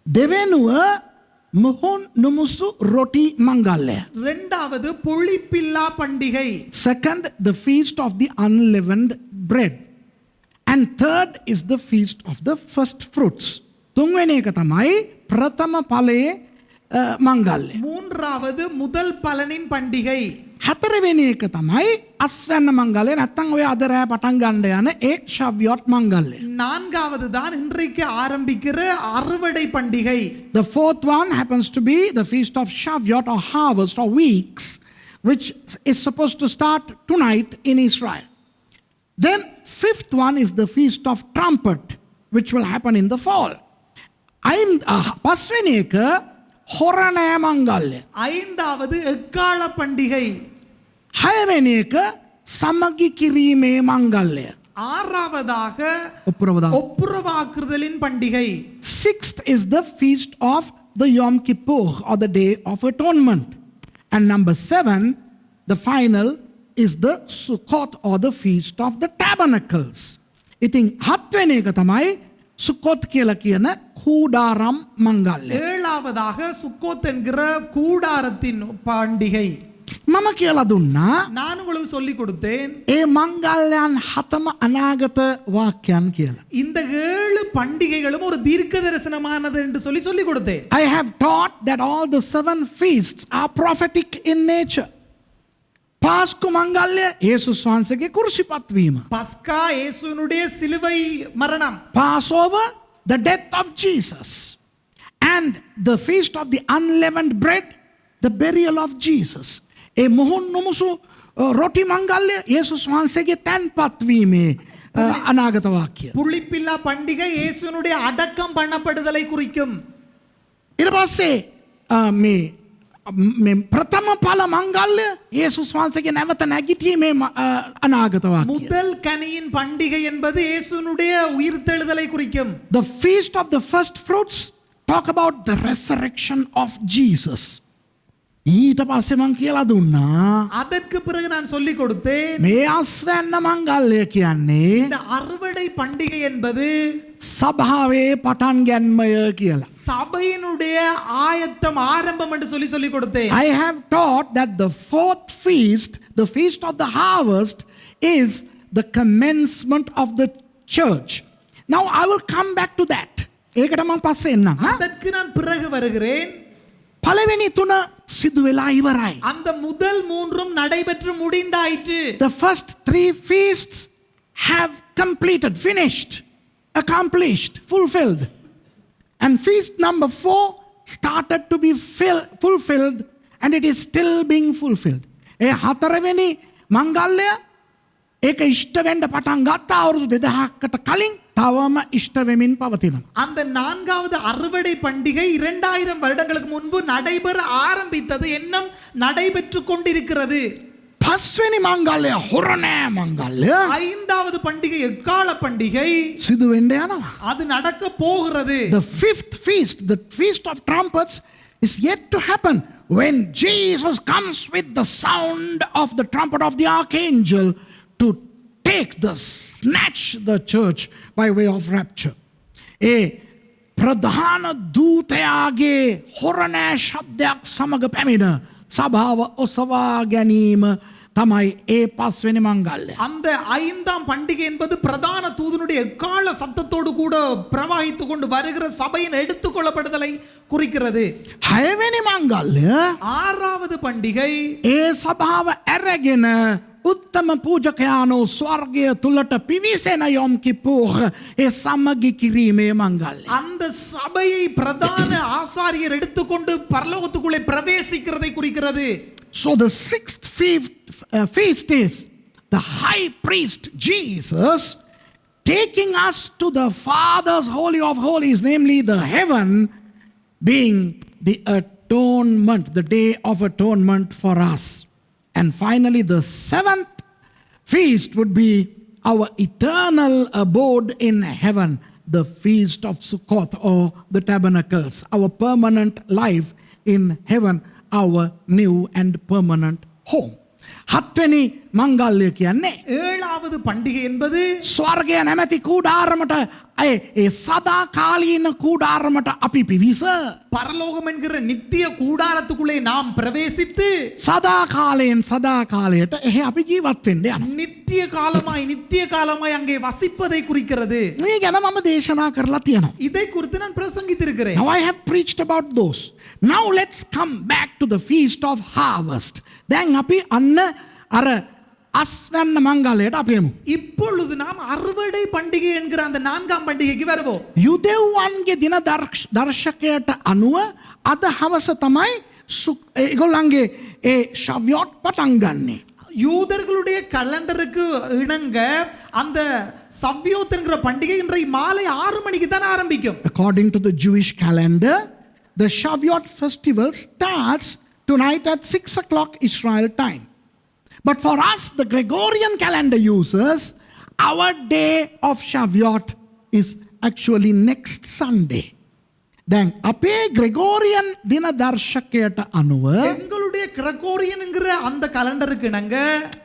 දෙවෙනුව මුහුන් නුමුසු රොටි මංගල්‍ය. இரண்டாவது புளிப்பில்லா பண்டிகை. Second, the feast of the unleavened bread. And third is the feast of the first fruits. තුන්වෙනි එක තමයි ප්‍රථම ඵලයේ මංගල්‍ය. மூன்றாவது முதல் பலனின் பண்டிகை. හතරවෙනි එක තමයි අස්වැන්න මංගල්‍ය. නැත්තම් ඔය අද රෑ පටන් ගන්න යන ඒ ශව්‍යොත් මංගල්‍ය. நான்காவது தான் இன்றைக்கு ஆரம்பிக்கிற அறுவடை பண்டிகை. The fourth one happens to be the feast of Shavuot or harvest or weeks, which is supposed to start tonight in Israel. Then fifth one is the Feast of Trumpet, which will happen in the fall. පස්වෙනි එක හොරණෑ මංගල්‍ය. ஐந்தாவது எக்கால பண்டிகை. හයවෙනි එක සමගි කිරීමේ මංගල්‍ය. ஆறாவதாக ඔප්පුරවදා. ஒப்புரவாக்குதலின் பண்டிகை. Sixth is the Feast of the Yom Kippur, or the Day of Atonement. And number 7, the final, is the Sukkot, or the Feast of the Tabernacles. ඉතින් හත්වෙනි එක තමයි සුකොත් කියලා කියන කූඩාරම් මංගල්‍ය. ஏழாவதாக சுக்கோத் என்கிற கூடாரத்தின் பண்டிகை. මම කියලා දුන්නා நான் உங்களுக்கு சொல்லி கொடுத்தேன் ඒ මංගල්‍යයන් හතම අනාගත වාක්‍යයන් කියලා. இந்த 7 பண்டிகைகளும் ஒரு தீர்க்க தரிசனமானது என்று சொல்லி கொடுத்தேன். I have taught that all the 7 feasts are prophetic in nature. පාස්කු මංගල්‍ය යේසුස් වහන්සේගේ කුරුසිපත් වීම. பஸ்கா இயேசுவினுடைய சிலுவை மரணம். Passover, the death of Jesus. And the feast of the unleavened bread, the burial of Jesus. ඒ මොහොන් නොමුසු රොටි මංගල්‍ය යේසුස් වහන්සේගේ තැන්පත් වීමේ අනාගත වාක්‍ය. புளிப்பில்லா பண்டிகை இயேசுவினுடைய அடக்கம் பண்ணப்படுதலை குறிக்கும். ඊට පස්සේ මේ ප්‍රථම ඵල මංගල්‍ය යේසුස් වහන්සේගේ නැවත නැගිටීමේ අනාගත වාක්‍ය. முதல் கனியின் பண்டிகை என்பது இயேசுவினுடைய உயிர்த்தெழுதலை குறிக்கும். The feast of the first fruits talk about the resurrection of Jesus. ඊට පස්සේ මං කියලා දුන්නා அதற்கு பிறகு நான் சொல்லி கொடுத்தேன் මේ අස්වැන්න මංගල්‍ය කියන්නේ இந்த அறுவடை பண்டிகை என்பது සභාවේ පටන් ගැන්මය කියලා. சபையினுடைய ஆயத்தம் ஆரம்பம் என்று சொல்லி கொடுத்தேன். I have taught that the fourth feast, the feast of the harvest, is the commencement of the church. Now I will come back to that. ඒකට මම පස්සේ එන්නම්. அதற்கு நான் பிறகு வருகிறேன். පළවෙනි තුන සිදු වෙලා ඉවරයි. அந்த முதல் மூன்றும் நடைபெற்று முடிந்தாயிற்று. The first 3 feasts have completed, finished, accomplished, fulfilled. And feast number 4 started to be fulfilled, and it is still being fulfilled. ඒ හතරවෙනි මංගල්‍ය ඒක ඉෂ්ට වෙන්න පටන් ගත්ත අවුරුදු 2000කට කලින් තවම ඉෂ්ට වෙමින් පවතිනවා. அந்த நான்காவது அறுவடை பண்டிகை 2000 வருடங்களுக்கு முன்பு நடைபெற ஆரம்பித்தது இன்னும் நடைபெற்று கொண்டிருக்கிறது. පස්වෙනි මංගල්‍ය හොරණෑ මංගල්‍ය ஐந்தாவது பண்டிகை எக்கால பண்டிகை සිදු වෙන්න යනවා. அது நடக்க போகிறது. The fifth feast, the feast of trumpets, is yet to happen when Jesus comes with the sound of the trumpet of the archangel to snatch the church by way of rapture. ඒ ප්‍රධාන දූතයාගේ හොරණෑ ශබ්දයක් සමග පැමිණ සභාව ඔසවා ගැනීම තමයි ඒ පස්වෙනි මංගල්‍ය. அந்த ஐந்தாம் பண்டிகை என்பது பிரதான தூதனுடைய எக்கால சத்தத்தோடு கூட பிரவாகித்துக் கொண்டு வருகிற சபையின் எடுத்துக்கொள்ளப்படுதலை குறிக்கிறது. හයවෙනි මංගල්‍ය ஆறாவது பண்டிகை ඒ සභාව ඇරගෙන උත්තම පූජකයානෝ ස්වර්ගය තුලට පිවිසෙන යොම් කිපුර් ඒ සමගි කිරීමේ මංගල්‍ය. அந்த சபையை பிரதான ஆசாரியர் எடுத்துக்கொண்டு பரலோகத்துக்குள்ளே பிரவேசிக்கிறதை குறிக்கிறது. So the sixth feast is the high priest Jesus taking us to the Father's holy of holies, namely the heaven, being the atonement, the day of atonement for us. And finally, the seventh feast would be our eternal abode in heaven, the feast of Sukkot or the tabernacles, our permanent life in heaven, our new and permanent home. හත්වෙනි මංගල්‍ය කියන්නේ ஏழாவது பண்டிகை என்பது ස්වර්ගය නැමැති කූඩාරමට ඒ සදාකාලීන කූඩාරමට අපි පිවිස பரலோகம் என்கிற நித்திய கூடாரத்துக்குள்ளே நாம் பிரவேசித்து සදාකාලයෙන් සදාකාලයට එහි අපි ජීවත් වෙන්න යනවා. நித்திய காலமாய் அங்கே வசிப்பதை குறிக்கிறது. මේ ගැන මම දේශනා කරලා තියෙනවා. இதை குறித்து நான் பிரசங்கித்திருக்கிறேன். Now I have preached about those. Now let's come back to the feast of harvest. දැන් අපි අන්න අර අස්වැන්න මංගල්‍යයට අපි යමු. இப்பொழுது நாம் அறுவடை பண்டிகை என்கிற அந்த நான்காம் பண்டிகைக்கு வருவோம். යුදෙව්වන්ගේ දින දර්ශකයට අනුව අද හවස තමයි ඒගොල්ලන්ගේ ඒ ශව්‍යොත් පටන් ගන්නේ. யூதர்களுடைய கலண்டருக்கு இணங்க அந்த சவ்யோத் என்கிற பண்டிகை இன்றைக்கு மாலை 6 மணிக்கு தான் ஆரம்பிக்கும். According to the Jewish calendar, the Shavuot festival starts tonight at 6 o'clock Israel time. But for us, the Gregorian calendar users, our day of Shavuot is actually next Sunday. Then, අපේ Gregorian දින දර්ශකයට අනුව எங்களுடைய Gregorian என்கிற அந்த கலண்டருக்கு இணங்க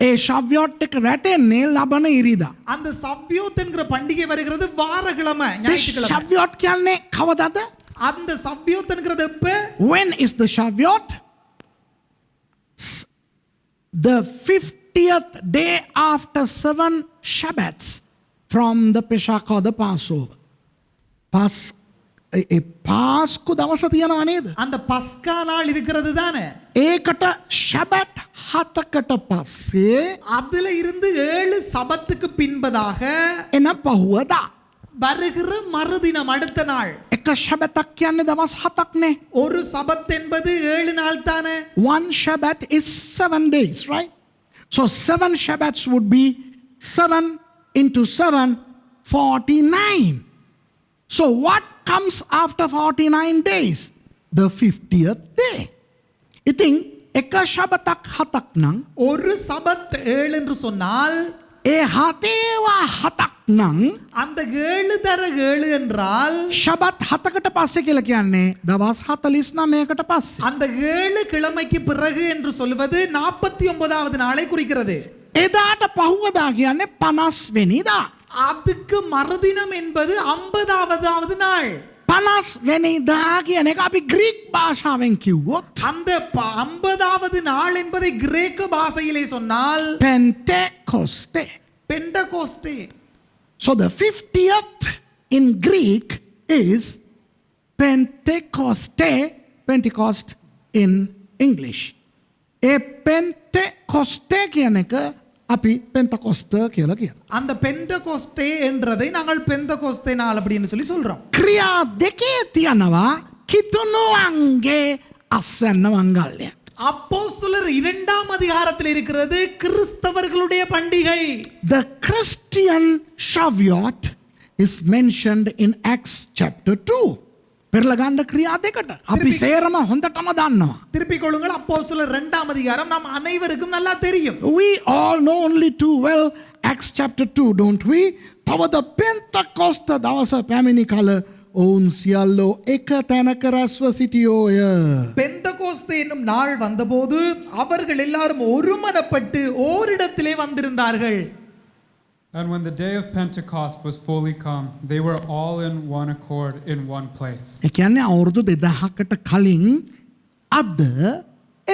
ඒ Shavuot එක රැටෙන්නේ ලබන ඉරිදා. அந்த சவ்யோத் என்கிற பண்டிகை வருகிறது வாரக்கிழமை, The ஞாயிற்றுக்கிழமை. Shavuot කියන්නේ කවදද? அந்த சவ்யோத் என்கிறது எப்ப? When is the Shavuot? The 50th day after 7 Shabbats from the Pesach or the Passover. පාස්කු දවස තියෙනවා නේද? அந்த பஸ்கா நாள் இருக்கிறது தானே. ඒකට ශැබට් 7කට පස්සේ அதுல இருந்து 7 சபத்துக்கு பின்பதாக එන පහුවදා. வருகிற மறுதினம் அடுத்த நாள். එක ශැබතක් කියන්නේ දවස් 7ක්නේ. ஒரு சபத் என்பது 7 நாள் தானே. One Shabbat is 7 days, right? So 7 Shabbats would be 7 into 7, 49. So what comes after 49 days? The 50th day. ඉතින් එක ශබතක් 7ක් නම් ஒரு சபத் 7 என்று சொன்னால் ඒ හතේවා 7ක් නම් அந்த 7 தர 7 என்றால் ශබත් 7කට පස්සේ කියලා කියන්නේ දවස් 49කට පස්සේ. அந்த 7 கிழமைக்கு பிறகு என்று சொல்வது 49வது நாளை குறிக்கிறது. එදාට පහුවදා කියන්නේ 50 වෙනිදා. அதுக்கு மறுதினம் என்பது 50வது நாள். 50 වෙනිදා කියන එක අපි ග්‍රීක් භාෂාවෙන් කිව්වොත් அந்த 50வது நாள் என்பதை கிரேக்க பாஷையிலே சொன்னால் Pentecoste. பெண்டகோஸ்தே. So the 50th in Greek is Pentecoste, Pentecost in English. A Pentecoste කියන එක අපි Pentecost කියලා කියනවා. அந்த பெண்டகோஸ்தே என்றதை நாங்கள் பெந்தகோஸ்தே நாள் அப்படின்னு சொல்லி சொல்றோம். ක්‍රියා දෙකේ තියනවා කිතුණුවන්ගේ අස්වැන්න මංගල්‍ය. அப்போஸ்தலர் 2ஆம் அதிகாரத்தில் இருக்கிறது கிறிஸ்தவர்களுடைய பண்டிகை. The Christian Shavuot is mentioned in Acts chapter 2. පෙරලගන්න ක්‍රියා දෙකට. අපි සේරම හොඳටම දන්නවා. திருப்பிக் கொள்ளுங்கள், அப்போஸ்தலர் 2ஆம் அதிகாரம் நாம் அனைவருக்கும் நல்லா தெரியும். We all know only too well Acts chapter 2, don't we? තවද පෙන්තකොස්ත දවස පැමිණි කල ඔවුන් සියල්ලෝ එක තැනක රැස්ව සිටියෝය. பெந்தகோஸ்தே என்னும் நாள் வந்தபோது அவர்கள் எல்லாரும் ஒருமனப்பட்டு ஓரிடத்திலே வந்திருந்தார்கள். And when the day of Pentecost was fully come, they were all in one accord in one place. ඒ කියන්නේ අවුරුදු 2000කට කලින් අද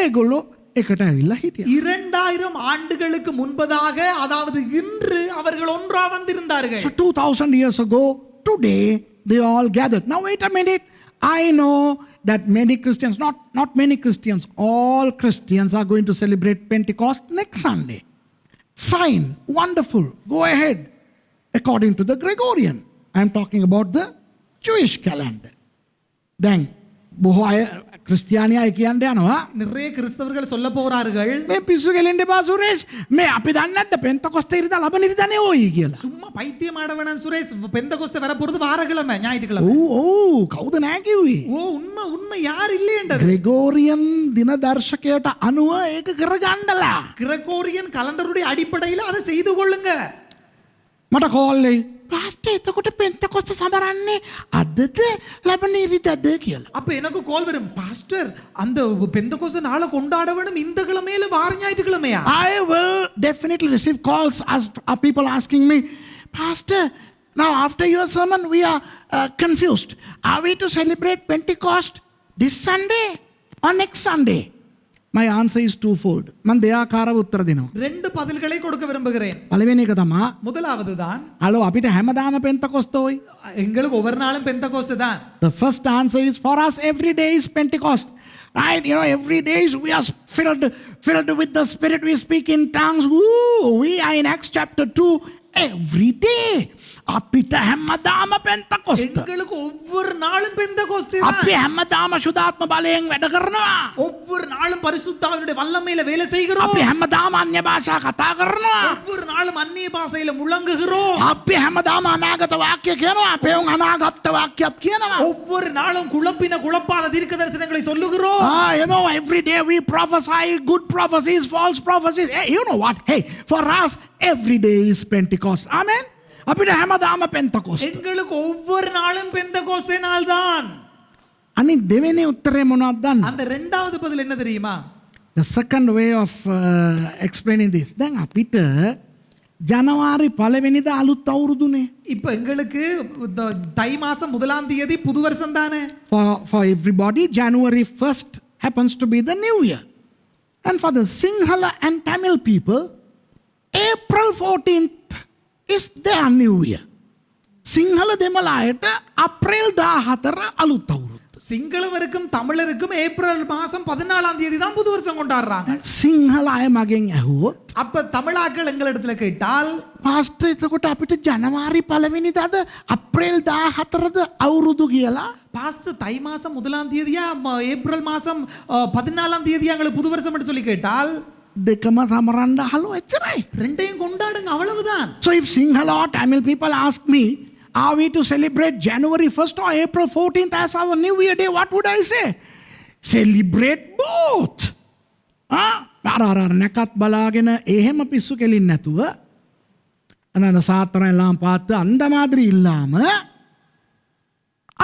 ඒගොල්ලෝ එකට ඇවිල්ලා හිටියා. 2000 ஆண்டுகளுக்கு முன்பதாக, அதாவது இன்று அவர்கள் ஒன்றா வந்திருந்தார்கள். So 2000 years ago, today they all gathered. Now wait a minute. I know that many Christians, not many Christians, all Christians are going to celebrate Pentecost next Sunday. Fine, wonderful, go ahead. According to the Gregorian. I am talking about the Jewish calendar. Then, බොහෝ අය ක්‍රිස්තියානි අය කියන්න යනවා நிறைய கிறிஸ்தவர்கள் சொல்ல போறார்கள், මේ පිස්සු කෙලින්න එපා සුරේෂ්, මේ අපි දන්නේ නැද්ද පෙන්තකොස්තේ ඉරිදා ලබන ඉරිදානේ ඕයි කියලා. சும்மா பைத்தியம் ஆட வேணாம் சுரேஷ், பெந்தகோஸ்தே வர போறது வாரக்கிழமை, ஞாயிற்றுக்கிழமை. ඔව් කවුද නෑ කිව්වේ? ஓ உண்மை யார் இல்லையென்றது. ග්‍රෙගෝරියන් දින දර්ශකයට අනුව ඒක කරගන්නලා. கிரகோரியன் கலண்டருடைய அடிப்படையில் அதை செய்து கொள்ளுங்க. මට කෝල් එයි. පාස්ටර් එතකොට පෙන්තකොස්ත සමරන්නේ අදද ලබන ඉරිදාද කියලා. அப்ப எனக்கு கால் வரும், பாஸ்டர் அந்த பெந்தகோஸ்தே நாளை கொண்டாட வேணும் இந்த கிழமையில வார ஞாயிற்றுக்கிழமையா? I will definitely receive calls as people asking me, Pastor, now after your sermon we are confused. Are we to celebrate Pentecost this Sunday or next Sunday? My answer is twofold. මම දෙආකාරව උත්තර දෙනවා. ரெண்டு பதில்களை கொடுக்க விரும்புகிறேன். පළවෙනි එක තමයි முதலாவது தான், හලෝ අපිට හැමදාම පෙන්තකොස්තෝයි. எங்களுக்கு ஒவ்வொரு நாளும் பெந்தகோஸ்தே தான். The first answer is for us every day is Pentecost. Right? You know, every day we are filled with the Spirit. We speak in tongues. Woo! We are in Acts chapter 2 every day. අපිට හැමදාම පෙන්තකොස්ත. எங்களுக்கு ஒவ்வொரு நாளும் பெந்தகோஸ்தே தான். අපි හැමදාම ශුද්ධාත්ම බලයෙන් වැඩ කරනවා. ஒவ்வொரு நாளும் பரிசுத்தாவினுடைய வல்லமையில வேலை செய்கிறோம். අපි හැමදාම අන්‍ය භාෂා කතා කරනවා. ஒவ்வொரு நாளும் அந்நிய பாஷையில முழங்குகிறோம். අපි හැමදාම අනාගත වාක්‍ය කියනවා. අපේ උන් අනාගත වාක්‍යත් කියනවා. ஒவ்வொரு நாளும் குழப்பாத தீர்க்க தரிசனங்களை சொல்லுகிறோம். You know, every day we prophesy good prophecies, false prophecies. Hey, you know what? Hey, for us, every day is Pentecost. Amen. අපිට හැමදාම පෙන්තකොස්ත. எங்களுக்கு ஒவ்வொரு நாளும் பெந்தகோஸ்தே நாள் தான். අනිත් දෙවෙනි උත්තරේ මොනවද දන්නවද? அந்த இரண்டாவது பதில் என்ன தெரியுமா? The second way of explaining this. දැන් අපිට ජනවාරි 1 වෙනිදා අලුත් අවුරුදුනේ. இப்ப எங்களுக்கு தை மாசம் 1ஆம் தேதி புது வருஷம் தானே. For everybody, January 1st happens to be the new year. And for the Sinhala and Tamil people, April 14th is their new year. Sinhala දෙමළ අයට අප්‍රේල් 14 අලුත් අවුරුද්ද. சிங்களவருக்கும் தமிழருக்கும் ஏப்ரல் மாசம் 14ஆம் தேதி தான் புது வருஷம் கொண்டாடுறாங்க. සිංහල අය මගෙන් ඇහුවොත් அப்ப தமிழாக்கள் எங்களிடத்துல கேட்டால் පාස්ටර් එතකොට අපිට ජනවාරි 1 වෙනිදාද අප්‍රේල් 14ද අවුරුදු කියලා பாஸ்டர் தை மாசம் 1ஆம் தேதியா ஏப்ரல் மாசம் 14ஆம் தேதியா எங்களுக்கு புது வருஷம் என்று சொல்லி கேட்டால் දෙකම සමරන්න අහලෝ එච්චරයි. ரெண்டையும் கொண்டாடுங்க அவ்வளவுதான். So if Sinhala or Tamil people ask me, are we to celebrate January 1st or April 14th as our New Year Day? What would I say? Celebrate both. අර නැකත් බලාගෙන එහෙම පිස්සු කෙලින් නැතුව අනන සාතරන් එல்லாம் பார்த்து அந்த மாதிரி இல்லாம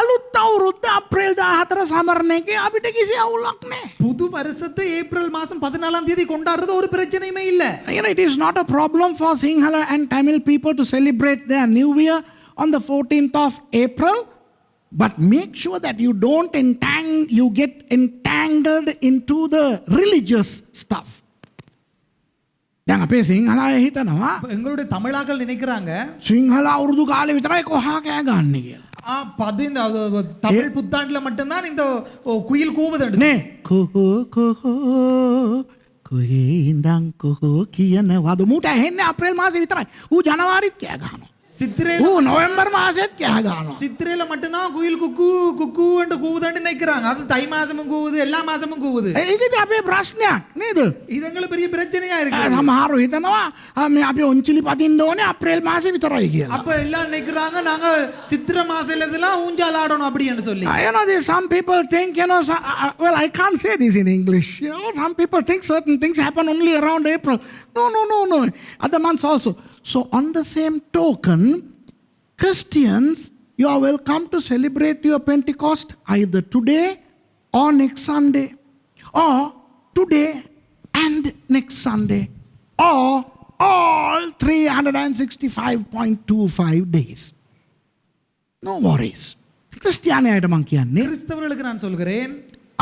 අලුත් අවුරුද්ද අප්‍රේල් 14 සමරන එකේ අපිට කිසි අවුලක් නැහැ. புது வருஷத்தை ஏப்ரல் மாசம் 14ஆம் தேதி கொண்டாடுறது ஒரு பிரச்சனையுமே இல்ல. You know, it is not a problem for Sinhala and Tamil people to celebrate their New Year on the 14th of April, but make sure that you get entangled into the religious stuff. දැන් අපේ සිංහල අය හිතනවා எங்களுடைய தமிழாக்கள் நினைக்கிறாங்க සිංහල අවුරුදු කාලේ විතරයි කොහා කෑ ගන්න කියලා. தமிழ் புத்தாண்டுல மட்டும்தான் இந்த குயில் கூவுது නේ කොහෝ කොහේ ඉඳන් කොහෝ කියනවාද මූට ඇහෙන්නේ අප්‍රේල් මාසේ විතරයි. ඌ ජනවාරිත් කෑ ගහනවා. சித்திரையில நவம்பர் மாசத்து கேட்கணும். சித்திரையில மட்டும்தான் குயில் குக்கு குக்கு என்று கூவுதுன்னு நினைக்கிறாங்க. அது தை மாசமும் கூவுது, எல்லா மாசமும் கூவுது. ඒකද අපේ ප්‍රශ්නයක් නේද? இது எங்களுக்கு பெரிய பிரச்சனையா இருக்கு. සමහරව හිතනවා අපි ඔන්චිලි පදින්න ඕනේ අප්‍රේල් මාසේ විතරයි කියලා. அப்ப எல்லாம் நினைக்கிறாங்க நாங்க சித்திரை மாசத்துலலாம் ஊஞ்சால் ஆடணும் அப்படின்னு சொல்லி. You know, some people think, well, I can't say this in English. Some people think certain things happen only around April. No. Other months also. So on the same token, Christians, you are welcome to celebrate your Pentecost either today or next Sunday, or today and next Sunday, or all 365.25 days. No worries. கிறிஸ்டியானியாயிட்ட මං කියන්නේ கிறிஸ்தவர்களுக்கு நான் சொல்கிறேன்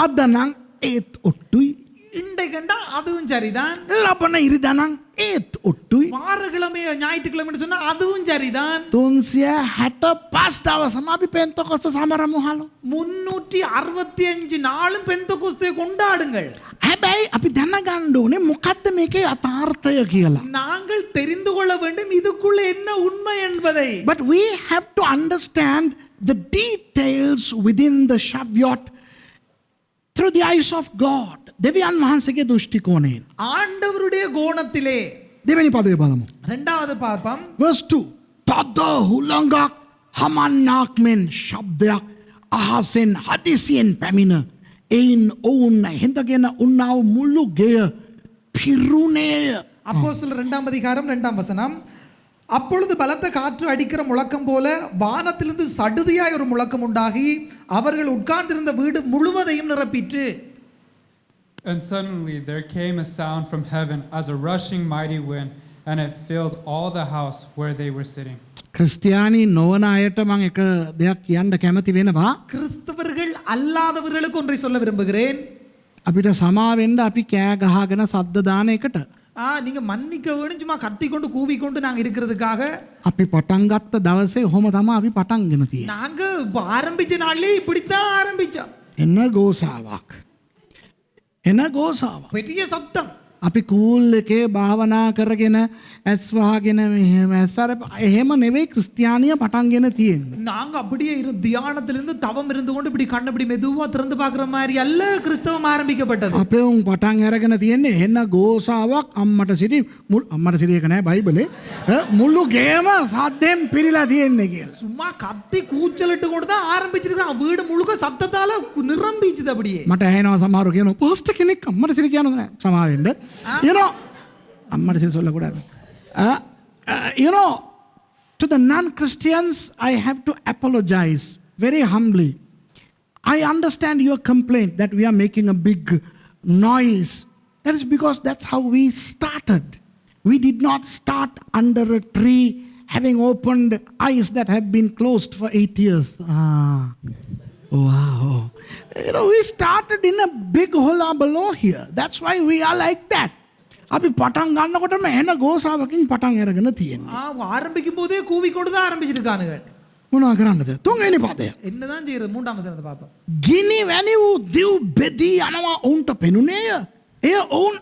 අද නම් ඒත් ඔට්ටුයි இன்றைக்கண்டா அதுவும் சரிதான் ලබන ඉරිදා නම් ඒත් ඔට්ටුයි வாரக்கிழமை ஞாயிற்றுக்கிழமை சொன்னா அதுவும் சரிதான் 365 දවසම අපි පෙන්තකොස්ත සමරමු හලෝ 365 நாளும் பெந்தகோஸ்தே கொண்டாடுங்கள். හැබැයි අපි දැනගන්න ඕනේ මොකද්ද මේකේ යථාර්ථය කියලා. நாங்கள் தெரிந்து கொள்ள வேண்டும் இதுக்குள்ள என்ன உண்மை என்பதை. But we have to understand the details within the Shavuot through the eyes of God. දෙවියන් වහන්සේගේ දෘෂ්ටි කෝණයෙන්. ஆண்டவருடைய கோணத்திலே. දෙවෙනි පදේ බලමු. இரண்டாவது பாப்பம். Verse 2. තද හුළඟක් හමන්නක් මෙන් ශබ්දයක් අහසෙන් හදිසියෙන් පැමිණ එයින් ඔවුන් හිඳගෙන උන්නාව මුළු ගෙය පිරුණේය. அப்போஸ்தலர் 2ஆம் அதிகாரம் 2ஆம் வசனம். அப்பொழுது பலத்த காற்று அடிக்கிற முழக்கம் போல வானத்திலிருந்து சடுதியாய் ஒரு முழக்கம் உண்டாகி அவர்கள் உட்கார்ந்திருந்த வீடு முழுவதையும் நிரப்பிற்று. And suddenly there came a sound from heaven as a rushing mighty wind, and it filled all the house where they were sitting. ක්‍රිස්තියානි නොවන අයට මම එක දෙයක් කියන්න කැමති වෙනවා. கிறிஸ்தவர்கள் அல்லாதவர்களுக்கு ஒன்றை சொல்ல விரும்புகிறேன். අපිට සමාවෙන්න අපි කෑ ගහගෙන සද්ද දාන එකට. நீங்க மன்னிக்க வேணும் சும்மா கத்தி கொண்டு கூவி கொண்டு நாங்க இருக்கிறதுக்காக. අපි පටන් ගත්ත දවසේ ඔහොම තමයි අපි පටන්ගෙන තියෙන්නේ. நாங்க ஆரம்பிச்ச நாள்லயே இப்படித்தான் ஆரம்பிச்சோம். එන ගෝසාවක්. එන ගෝසාවක්. பெரிய சத்தம். අපි කූල් එකේ භාවනා කරගෙන ඇස් වහගෙන මෙහෙම ඇස්සර එහෙම නෙවෙයි ක්‍රිස්තියානිය පටන්ගෙන තියෙන්නේ. நாங்க அப்படியே தியானத்திலிருந்து தவம் இருந்து கொண்டு இப்படி கண்ண இப்படி மெதுவா திறந்து பார்க்குற மாதிரி அல்ல கிறிஸ்தவம் ஆரம்பிக்கப்பட்டது. අපේ උන් පටන් අරගෙන තියෙන්නේ එහෙන ගෝසාවක් අම්මට සිටි අම්මට සිටි එක නෑ බයිබලේ මුළු ගේම සද්දෙන් පිරීලා තියෙන්නේ කියලා. சும்மா கத்தி கூச்சலிட்டு கொண்டு தான் ஆரம்பிச்சிருக்கான். வீடு முழுக்க சத்தத்தால நிரம்பிச்சுது அப்படியே. මට ඇහෙනවා සමහරු කියනවා පොස්ට් කෙනෙක් අම්මට සිටි කියනවා නෑ සමහර වෙන්න. You know අම්මට සිටි சொல்லக்கூடாது. You know, to the non-Christians, I have to apologize very humbly. I understand your complaint that we are making a big noise. That is because that's how we started. We did not start under a tree having opened eyes that have been closed for 8 years. Wow. You know, we started in a big hula below here. That's why we are like that. අපි පටන් ගන්නකොටම එන ගෝසාවකින් පටන් අරගෙන තියෙනවා. ஆரம்பிக்கும் போதே கூவிக்கொண்டு தான் ஆரம்பிச்சிருக்கானுங்க. මොනවා කරන්නද? තුන්වෙනි පදය. என்னதான் செய்யறது? மூன்றாம் வசனத்தை பாப்போம். ගිනි වැනි වූ දිව් බෙදී යනවා ඔවුන්ට පෙනුනේය. එය ඔවුන්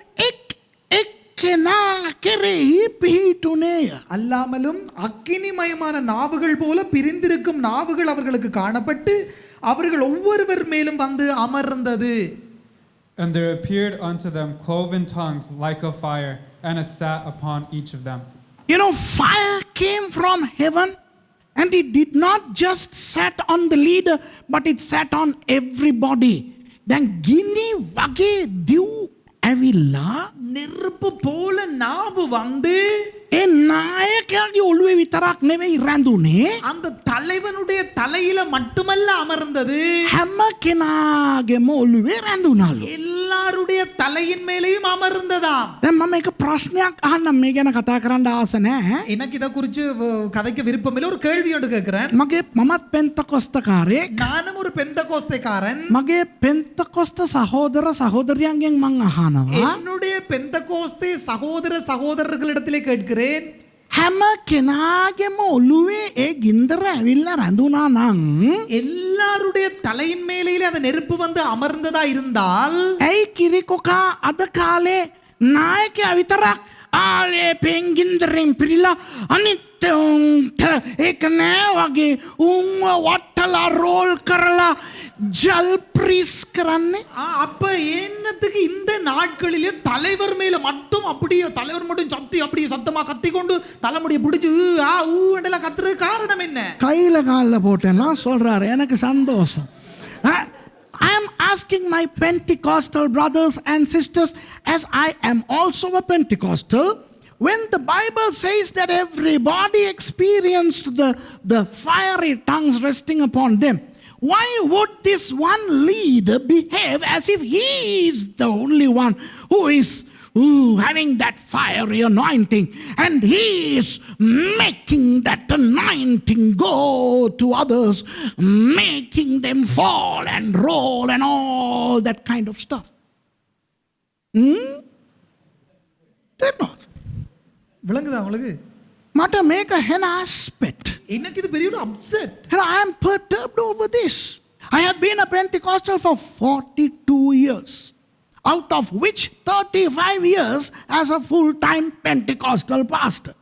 එක්කෙනා කෙරෙහි පිහිටුනේය. அல்லாமலும் அக்கினிமயமான நாவுகள் போல பிரிந்திருக்கும் நாவுகள் அவர்களுக்கு காணப்பட்டு அவர்கள் ஒவ்வொருவர் மேலும் வந்து அமர்ந்தது. And there appeared unto them cloven tongues like of fire, and it sat upon each of them. You know, fire came from heaven and it did not just sat on the leader, but it sat on everybody. Then gini wage div ඇවිල්ලා நெருப்பு போல நாவு வந்து ඒ නායකයාගේ ඔළුවේ විතරක් නෙවෙයි රැඳුනේ அந்த தலைவனுடைய தலையில மட்டுமல்ல அமர்ந்தது හැම කෙනාගේම ඔළුවේ රැඳුනලු எல்லாருடைய தலையின் மேலேயும் அமர்ந்ததாம். දැන් මම එක ප්‍රශ්නයක් අහන්නම් මේ ගැන කතා කරන්න ආස නැහැ. எனக்கு இத குறித்து கதைக்க விருப்பம் இல்லை. ஒரு கேள்வி ஒன்று கேட்கிறேன். මමත් පෙන්තකොස්තකාරයෙක්. நானும் ஒரு பெந்தகோஸ்தேக்காரன். මගේ පෙන්තකොස්ත සහෝදර සහෝදරියන්ගෙන් මං අහනවා. என்னுடைய பெந்தகோஸ்தே சகோதர சகோதரர்களிடத்திலே கேட்கிறேன். හැම කෙනාගේම ඔළුවේ ඒ ගින්දර ඇවිල්ලා රැඳුනා නම් எல்லாருடைய தலையின் மேலேயே அந்த நெருப்பு வந்து அமர்ந்ததா இருந்தால் ඇයි කිරිකොකා අද කාලේ නායකයා විතරක් ආලේ පෙන්ගින්දරෙන් පිරීලා අනිත් උන්ට ඒක නෑ වගේ උන්ව වටලා රෝල් කරලා ජල් ප්‍රීස් කරන්නේ. அப்ப என்னத்துக்கு இந்த நாட்களிலே தலைவர் மேல மட்டும் அப்படியே தலைவர் மட்டும் சத்தி அப்படியே சத்தமா கத்தி கொண்டு தலைமுடியை பிடிச்சு ஆ ஊண்டெல்லாம் கத்துறது காரணம் என்ன? கையில காலில் போட்டேன்னா சொல்றாரு எனக்கு சந்தோஷம். I am asking my Pentecostal brothers and sisters, as I am also a Pentecostal, when the Bible says that everybody experienced the fiery tongues resting upon them, why would this one leader behave as if he is the only one who is having that fiery anointing and he is making that anointing go to others, making them fall and roll and all that kind of stuff? They're not. விளங்குதா உங்களுக்கு? මට මේක හෙන aspect. எனக்கு இது பெரிய ஒரு upset. And I am perturbed over this. I have been a Pentecostal for 42 years. Out of which 35 years as a full-time Pentecostal pastor.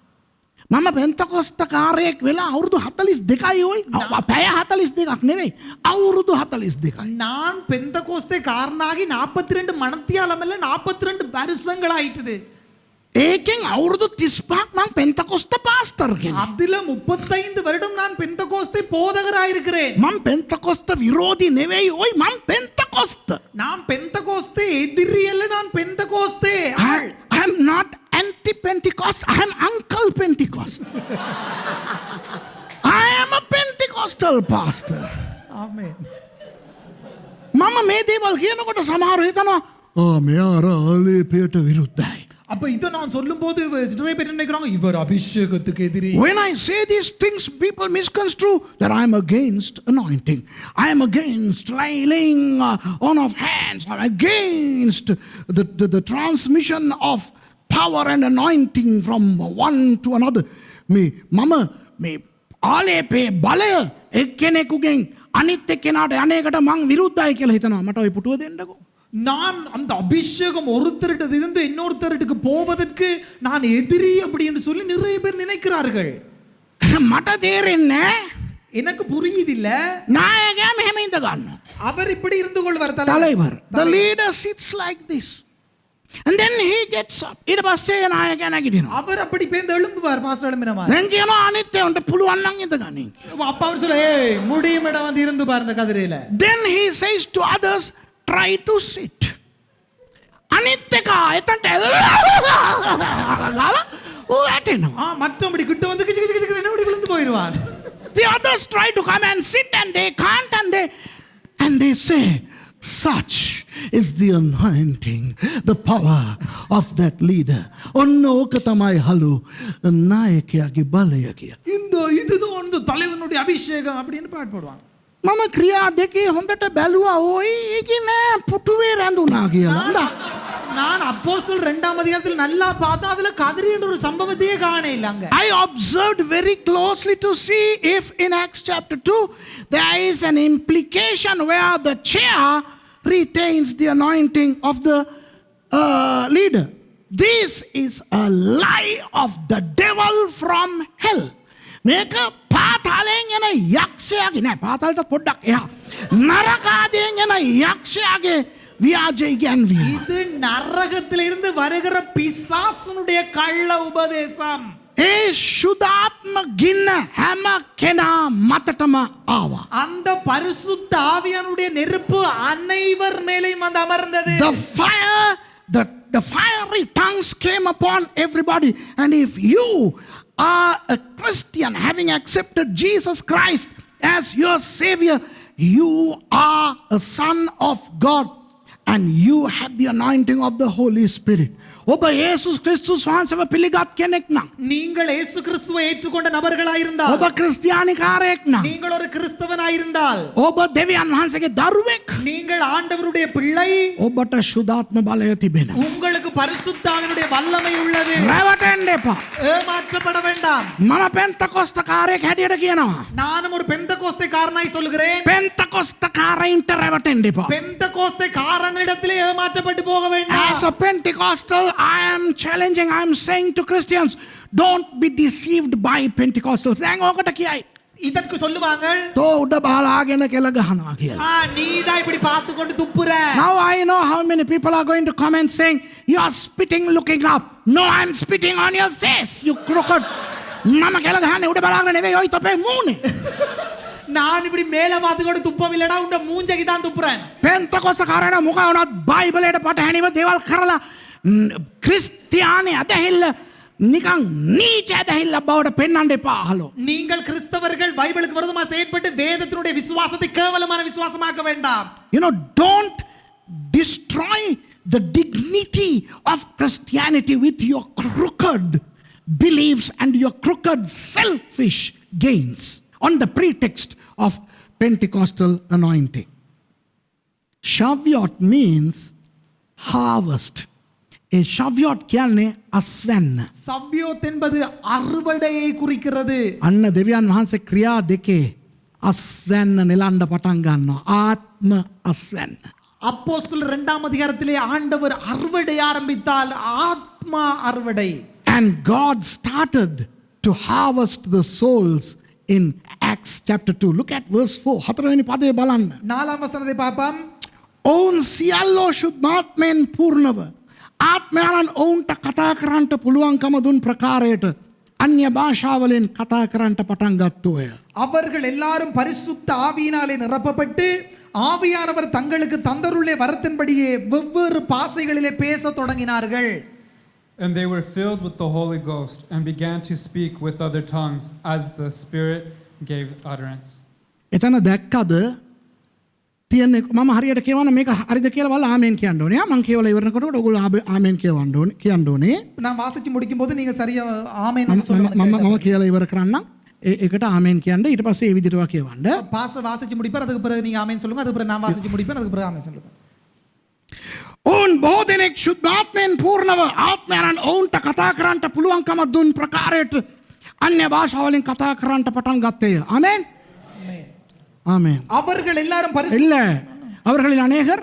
මම පෙන්තකොස්ත කාරයෙක් වෙලා අවුරුදු 42යි ඔයි. පැය 42ක් නෙවෙයි. අවුරුදු 42යි. நான் பெந்தகோஸ்தே காரனாகி 42 மணத்தியாலம் இல்ல 42 வருஷங்கள் ஆயிட்டுது. ඒකෙන් අවුරුදු 35ක් මම පෙන්තකොස්ත පාස්ටර් කෙනෙක්. அதுல 35 வருடம் நான் பெந்தகோஸ்தே போதகராக இருக்கிறேன். මම පෙන්තකොස්ත විරෝධී නෙවෙයි ඔයි මම පෙන්තකොස්ත. நான் பெந்தகோஸ்தே எதிரி அல்ல, நான் பெந்தகோஸ்தே ஆள். I am not anti-Pentecost. I am Uncle Pentecost. I am a Pentecostal pastor. ஆமென். මම මේ දේවල් කියනකොට සමහර හිතනවා මෙයා අර ආලේපයට විරුද්ධයි. அப்ப இத நான் சொல்லும்போது நிறைய பேர் நினைக்கிறாங்க இவர் அபிஷேகத்துக்கு எதிரி. When I say these things, people misconstrue that I am against anointing. I am against laying on of hands. I am against the transmission of power and anointing from one to another. මම මේ ආලේපේ බලය එක්කෙනෙකුගෙන් අනිත් එක්කෙනාට අනේකට මං විරුද්ධයි කියලා හිතනවා. මට ওই පුටුව දෙන්නකෝ. நான் அந்த அபிஷேகம் ஒருத்தரிட்ட இருந்து இன்னொருத்தருக்கு போவதற்கு நான் எதிரி அப்படின்னு சொல்லி நிறைய பேர் நினைக்கிறார்கள். මට තේරෙන්නේ எனக்கு புரியுதில்ல. නායකයා මෙහෙම ඉඳ ගන්නවා. அவர் இப்படி இருந்து கொள்வார் தலைவர். The leader sits like this. And then he gets up. ඊට පස්සේ නායකයා නැගිටිනවා. அவர் அப்படி பேந்து எழும்புவார் பாஸ்டர் எழும்பின மாதிரி. දැන් කියනවා අනිත් උන්ට පුළුවන් නම් ඉඳ ගනින්. அப்ப அவர் சொல்ல ஏய் முடியுமடா வந்து இருந்து பாரு இந்த கதிரையில. Then he says to others, try to sit. අනිත් එක එතනට ගාලා ඌ ඇටෙනවා. மற்றபடி கிட்ட வந்து கிச்சு கிச்சு கிச்சு என்ன இப்படி விழுந்து போயிடுவார். The others try to come and sit and they can't and they say, such is the anointing, the power of that leader. ඔන්න ඕක තමයි හලු නායකයාගේ බලය කියලා. இதுதான் வந்து தலைவனுடைய அபிஷேகம் அப்படின்னு பாட்டு போடுவாங்க. මම ක්‍රියා දෙකේ හොඳට බැලුවා ඔය ඒකේ නෑ පුටුවේ රැඳුනා කියලා. நான் அப்போஸ்தலர் 2ஆம் அதிகாரத்தில் நல்லா பார்த்தா அதுல கதிரி என்ற ஒரு சம்பவத்தையே காண இல்லங்க. I observed very closely to see if in Acts chapter 2 there is an implication where the chair retains the anointing of the leader. This is a lie of the devil from hell. මේක පාතාලයෙන් එන යක්ෂයාගේ නෑ පාතාලට පොඩ්ඩක් එහා නරකාදයෙන් එන යක්ෂයාගේ ව්‍යාජ ඉගැන්වීම. இது நரகத்திலிருந்து வருகிற பிசாசுனுடைய கள்ள உபதேசம். ඒ ශුද්ධාත්ම ගින්න හැම කෙනා මතටම ආවා. அந்த பரிசுத்த ஆவியானுடைய நெருப்பு அனைவர் மேலேயும் வந்து அமர்ந்தது. The fiery tongues came upon everybody, and if you are a Christian having accepted Jesus Christ as your savior, you are a son of God and you have the anointing of the Holy Spirit. ඔබ යේසුස් ක්‍රිස්තුස් වහන්සේව පිළිගත් කෙනෙක් නම් நீங்கள் இயேசு கிறிஸ்துவை ஏற்றுக்கொண்ட நபர்களாய் இருந்தால் ඔබ ක්‍රිස්තියානිකාරයෙක් නම් நீங்கள் ஒரு கிறிஸ்தவனாய் இருந்தால் ඔබ දෙවියන් වහන්සේගේ දරුවෙක් நீங்கள் ஆண்டவருடைய பிள்ளை ඔබට ශුද්ධාත්ම බලය තිබෙනවා. உங்களுக்கு பரிசுத்த ஆவியினுடைய வல்லமை உள்ளது. රැවටෙන්න එපා. ஏமாற்றப்பட வேண்டாம். මම පෙන්තකොස්තකාරයෙක් හැටියට කියනවා. நானும் ஒரு பெந்தகோஸ்தே காரனாய் சொல்கிறேன். පෙන්තකොස්තකාරයින්ට රැවටෙන්න එපා. பெந்தகோஸ்தே காரனிடத்திலே ஏமாற்றப்பட்டு போக வேண்டாம். As a Pentecostal, I am challenging, I am saying to Christians, don't be deceived by Pentecostals. දැන් ඕකට කියයි. இதற்கு சொல்லுவாங்க තෝ උඩ බහලාගෙන කෙල ගහනවා කියලා. நீதான் இப்படி பார்த்து கொண்டு துப்புற. Now I know how many people are going to comment saying, you are spitting looking up. No, I am spitting on your face, you crooked. මම කෙල ගහන්නේ උඩ බලාගෙන නෙවෙයි ඔය තොපේ මූණේ. நான் இப்படி மேல பார்த்து கொண்டு துப்பவில்லடா உண்ட மூஞ்சைக்கு தான் துப்புறேன். පෙන්තකොස්තකාරයන මොකක් වුණත් බයිබලයට පටහැනිව දේවල් කරලා ක්‍රිස්තියානි අදහිල්ල නිකන් නීච ඇදහිල්ල බවට පෙන්වන්න එපා අහලෝ. நீங்கள் கிறிஸ்தவர்கள் பைபிளுக்கு விரோதமா செயல்பட்டு வேதத்தினுடைய விசுவாசத்தை கேவலமான விசுவாசமாக்க வேண்டாம். You know, don't destroy the dignity of Christianity with your crooked beliefs and your crooked selfish gains on the pretext of Pentecostal anointing. Shavuot means harvest. A Shavuot කියන්නේ අස්වැන්න. சவ்யோத் என்பது அறுவடையை குறிக்கிறது. අන්න දෙවියන් වහන්සේ ක්‍රියා දෙකේ අස්වැන්න නෙලන්න පටන් ගන්නවා. ආත්ම අස්වැන්න. அப்போஸ்தலர் 2ஆம் அதிகாரத்திலே ஆண்டவர் அறுவடை ஆரம்பித்தால் ஆத்மா அறுவடை. And God started to harvest the souls in Acts chapter 2. Look at verse 4. හතරවෙනි පදේ බලන්න. 4ාம் වසනයේ පාපම් ඔවුන් සියල්ලෝ ශුද්ධාත්මයෙන් පූර්ණව ආත්මයන් ඔවුන්ට කතා කරන්නට පුළුවන්කම දුන් ප්‍රකාරයට අන්‍ය භාෂාවලින් කතා කරන්නට පටන් ගත්තෝය. அவர்கள் எல்லாரும் பரிசுத்த ஆவியினாலே நிரப்பப்பட்டு ஆவியானவர் தங்களுக்கு தந்தருளே வரத்தின்படியே வெவ்வேறு பாஷைகளிலே பேசத் தொடங்கினார்கள். And they were filled with the Holy Ghost and began to speak with other tongues as the Spirit gave utterance. එතන දැක්කද තියෙන්නේ මම හරියට කියවන මේක හරිද කියලා බලලා ආමෙන් කියන්න ඕනේ. මම කියවලා ඉවරනකොට ඔයගොල්ලෝ ආමෙන් කියන්න ඕනේ. நான் வாசிச்சு முடிக்கும் போது நீங்க சரியா ஆமென் මම කියලා ඉවර කරන්නම්. ඒකට ආමෙන් කියන්න ඊට පස්සේ ඒ විදිහට කියවන්න. பாஸ்டர் வாசிச்சு முடிப்பார் அதுக்கு பிறகு நீங்க ஆமென் சொல்லுங்க அதுக்கு பிறகு நான் வாசிச்சு முடிப்பேன் அதுக்கு பிறகு ஆமென் சொல்லுங்க. ඔවුන් බොහෝ දෙනෙක් ශුද්ධාත්මයෙන් පූර්ණව ආත්මයන් ඔවුන්ට කතා කරන්නට පුළුවන්කම දුන් ප්‍රකාරයට අන්‍ය භාෂාවලින් කතා කරන්නට පටන් ගත්තේය. ආමෙන්. ஆமென். அவர்கள் எல்லாரும் இல்ல அவர்களில் அநேகர்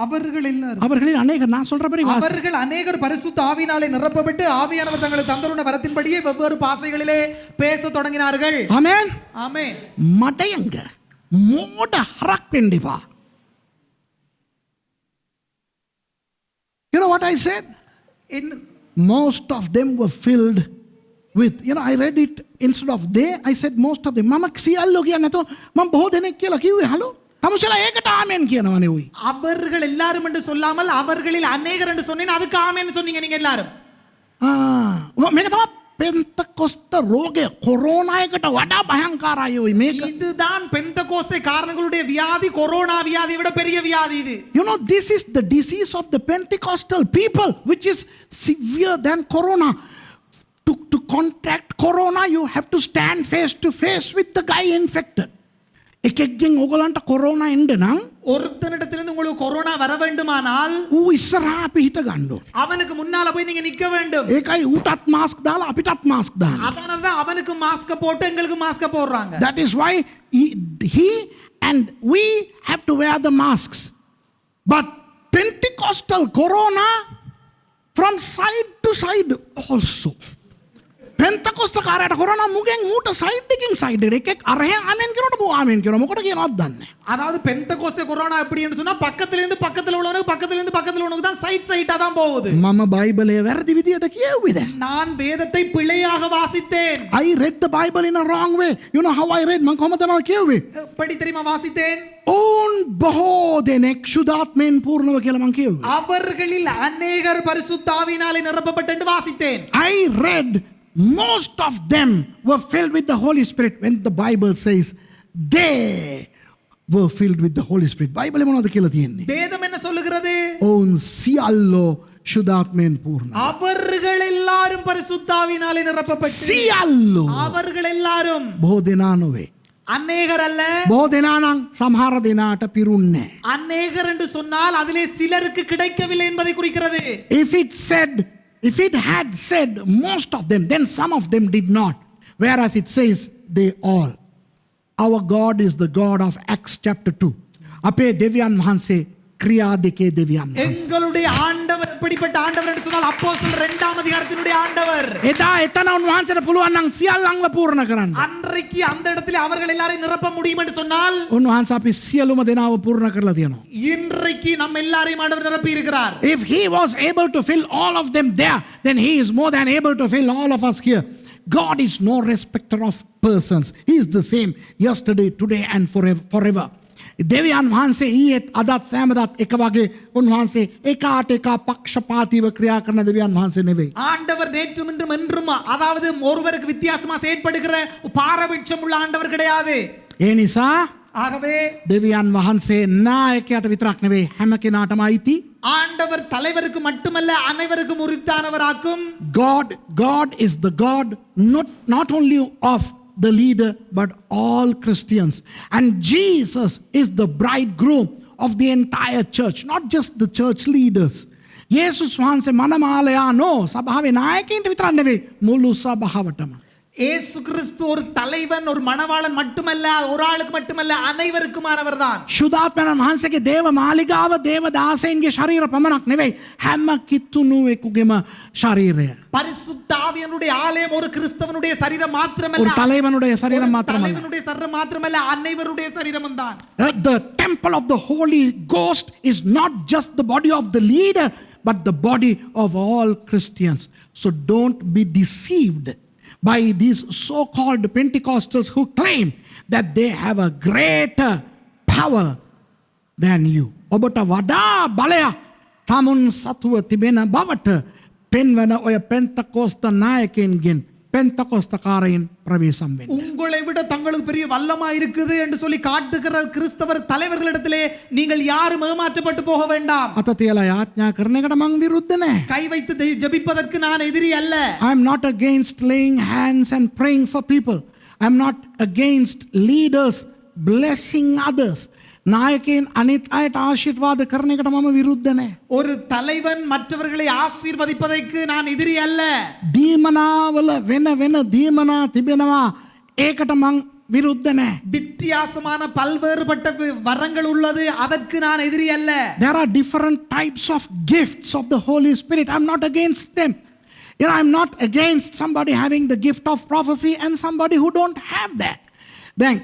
அவர்கள் எல்லாரும் அவர்களில் அநேகர் நான் சொல்றபடி வாசி. அவர்கள் அநேகர் பரிசுத்த ஆவியினாலே நிரப்பப்பட்டு ஆவியானவர் தங்களுக்கு தந்துள்ள வரத்தின்படியே வெவ்வேறு பாஷைகளிலே பேசத் தொடங்கினார்கள். ஆமென். ஆமென். මඩයංග මෝඩ හරක් වෙන්න එපා. You know what I said? Most of them were filled with, I read it instead of they, I said most of them. මම සියල්ලෝ කියන්නේ නැතුව මම බොහෝ දෙනෙක් කියලා කිව්වේ. හලෝ. තමුසලා ඒකට ආමෙන් කියනවනේ උයි. அவர்கள் எல்லாரும் என்று சொல்லாமல் அவர்களில் அநேகர் என்று சொன்னேன். அதுக்கு ஆமென் சொன்னீங்க நீங்க எல்லாரும். මේක තමයි பெந்தகோஸ்த ரோகය கொரோனா එකට වඩා භයංකාරයි උයි මේක. இதுதான் பெந்தகோஸ்தே காரணங்களுடைய வியாதி, கொரோனா வியாதியை விட பெரிய வியாதி இது. This is the disease of the Pentecostal people, which is severe than corona. To contract corona, you have to stand face to face with the guy infected. එකෙක්ගෙන් ඔයගලන්ට කොරෝනා එන්න නම් ஒருத்தனிடத்திலிருந்து உங்களுக்கு கொரோனா வர வேண்டுமானால் ඌ ඉස්සරහා අපි හිට ගන්න ඕනේ. அவனுக்கு முன்னால போய் நீங்க நிக்க வேண்டும். ඒකයි ඌටත් මාස්ක් දාලා අපිටත් මාස්ක් දාන්න. அதனால தான் அவனுக்கு மாஸ்க் போட்டு எங்களுக்கு மாஸ்க் போடுறாங்க. That is why he and we have to wear the masks. But Pentecostal corona from side to side also. Pentecostal කාරයට කොරෝනා මුගෙන් ඌට සයිඩ් එකකින් සයිඩ් එකක් අරහෙ ආමෙන් කියනකොට මූ ආමෙන් කියනවා. මොකට කියනවද දන්නේ. அதாவது பெந்தகோஸ்தே கொரோனா எப்படின்னு சொன்னா பக்கத்துல இருந்து பக்கத்துல உள்ளவனுக்கு தான் சைட்டா தான் போகுது. මම බයිබලය වැරදි විදියට කියුවේ දැන්. நான் வேதத்தை பிழையாக வாசித்தேன். I read the Bible in a wrong way. You know how I read? මම කොහොමද නෝ කියුවේ? எப்படி தெரியுமா வாசித்தேன்? ඕන් බොහෝ දෙනෙක් සුදාත්මෙන් පූර්ණව කියලා මම කියුවේ. அவர்களில் அநேகர் பரிசுத்த ஆவியினாலே நிரப்பப்பட்டு என்று வாசித்தேன். I read most of them were filled with the Holy Spirit when the Bible says they were filled with the Holy Spirit. Bible මොනවද කියලා තියෙන්නේ? வேதம் என்ன சொல்லுகிறது? ඕන් සියල්ලෝ සුදාත්මෙන් පූර්ණ. அவர்கள் எல்லாரும் பரிசுத்த ஆவியினாலே நிரப்பப்பட்டு සියල්ලෝ அவர்கள் எல்லாரும் බොහෝ දෙනා නොවේ. அநேகர் அல்ல. බොහෝ දෙනා නම් සමහර දෙනාට පිරුන්නේ. அநேகர் என்று சொன்னால் அதிலே சிலருக்கு கிடைக்கவில்லை என்பதை குறிக்கிறது. If it had said most of them, then some of them did not. Whereas it says they all. Our God is the God of Acts chapter 2. අපේ දෙවියන් වහන්සේ ක්‍රියා දෙකේ දෙවියන් වහන්සේ. எங்களுடைய ஆண்டவர் எப்படிப்பட்ட ஆண்டவர் என்று சொன்னால் அப்போஸ்தலர் 2ஆம் அதிகாரத்தினுடைய ஆண்டவர். එදා එතන උන්වහන්සේට පුළුවන් නම් සියල්ලන්ව පූර්ණ කරන්න. அன்றைக்கு அந்த இடத்திலே அவர்கள் எல்லாரையும் நிரப்ப முடியும் என்று சொன்னால் උන්වහන්සේ අපි සියලුම දෙනාව පූර්ණ කරලා තියෙනවා. இன்றைக்கு நம்ம எல்லாரையும் ஆண்டவர் நிரப்பி இருக்கிறார். If he was able to fill all of them there, then he is more than able to fill all of us here. God is no respecter of persons. He is the same yesterday, today and forever. දෙවියන් වහන්සේ ඊයේත් අදත් සෑමදාත් එක වගේ උන්වහන්සේ එකාට එක පක්ෂපාතීව ක්‍රියා කරන දෙවියන් වහන්සේ නෙවෙයි. ஆண்டவர் நேற்றும் இன்றும் என்றும் அதாவது ஒருவருக்கு வித்தியாசமா செயல்படுகிற பாரபட்சம் உள்ள ஆண்டவர் கிடையாது. ඒ නිසා ஆகவே දෙවියන් වහන්සේ නායකයාට විතරක් නෙවෙයි හැම කෙනාටම අයිති. ஆண்டவர் தலைவருக்கு மட்டுமல்ல அனைவருக்கும் உரித்தானவராக்கும். God is the God not only of the leader but all Christians, and Jesus is the bridegroom of the entire church, not just the church leaders. යේසුස් වහන්සේ මනමාලයා නෝ සභාවේ නායකයින්ට විතරක් නෙවෙයි මුළු සභාවටම. இயேசு கிறிஸ்து ஒரு தலைவன், ஒரு மணவாளன் மட்டுமல்ல, ஒரு ஆளுக்கு மட்டுமல்ல, அனைவருக்குமானவர் தான். ශුද්ධාත්මයන් වහන්සේගේ දේව මාලිගාව දේව දාසයන්ගේ ශරීර පමණක් නෙවෙයි හැම කිතුණුවෙකුගේම ශරීරය. பரிசுத்த ஆவியானுடைய ஆலயம் ஒரு கிறிஸ்தவனுடைய சரீரம் மாத்திரமல்ல, ஒரு தலைவனுடைய சரீரம் மாத்திரமல்ல, தலைவனுடைய சரீரம் மாத்திரமல்ல, அனைவருடைய சரீரமும் தான். The temple of the Holy Ghost is not just the body of the leader but the body of all Christians. So don't be deceived by these so-called Pentecostals who claim that they have a greater power than you. ඔබට වඩා බලයක් තමුන් සතුව තිබෙන බවට පෙන්වන ඔය පෙන්තකෝස්ත නායකයන්ගෙන් பெந்தகோஸ்தக்காரையின் பிரவேசம் வேண்டும். உங்களை விட தங்களுக்கு பெரிய வல்லமா இருக்குது என்று சொல்லி காட்டுகிற கிறிஸ்தவர் தலைவர்களிடத்திலே நீங்கள் யாரும் ஏமாற்றப்பட்டு போக வேண்டாம். අත තියලා යාඥා කරන එකට මං විරුද්ධ නැහැ. கை வைத்து ஜெபிப்பதற்கு நான் எதிரி அல்ல. I am not against laying hands and praying for people. I am not against leaders blessing others. நாயකයන් අනිත් අයට ආශිර්වාද කරන එකට මම විරුද්ධ නැහැ. ஒரு தலைவன் மற்றவர்களை ஆசீர்வதிப்பதற்கு நான் எதிரி அல்ல. දීමනාවල වෙන වෙන දීමනා තිබෙනවා. ඒකට මං විරුද්ධ නෑ. வித்தியாசமான பல்வேறுபட்ட வரங்கள் உள்ளது, அதற்கு நான் எதிரி அல்ல. There are different types of gifts of the Holy Spirit. I'm not against them. I'm not against somebody having the gift of prophecy and somebody who don't have that. Then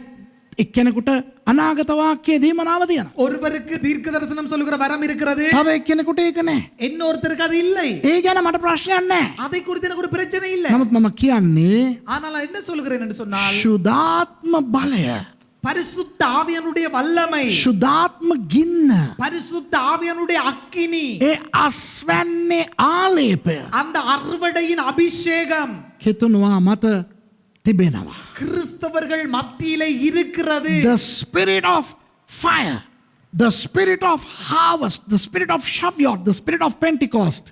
එක්කෙනෙකුට අනාගත වාක්‍යයේ දීමනාව තියෙනවා. ஒருவருக்கு தீர்க்க தரிசனம் சொல்லுகிற வரம் இருக்கிறது, තව එක්කෙනෙකුට ඒක නැහැ. இன்னொருத்தருக்கு அது இல்லை. ඒ ගැන මට ප්‍රශ්නයක් නැහැ. அதை குறித்து எனக்கு ஒரு பிரச்சனை இல்லை. නමුත් මම කියන්නේ ஆனால் நான் என்ன சொல்கிறேன் என்று சொன்னால், ශුද්ධාත්ම බලය, பரிசுத்த ஆவியானுடைய வல்லமை, ශුද්ධාත්ම ගින්න, பரிசுத்த ஆவியானுடைய அக்கினி, ඒ අස්වැන්නේ ආලේපය அந்த அறுவடையின் அபிஷேகம் කෙතුනවා මත තිබෙනවා. கிறிஸ்தவர்கள் மத்தியிலே இருக்கிறது. The spirit of fire, the spirit of harvest, the spirit of Shavuot, the spirit of Pentecost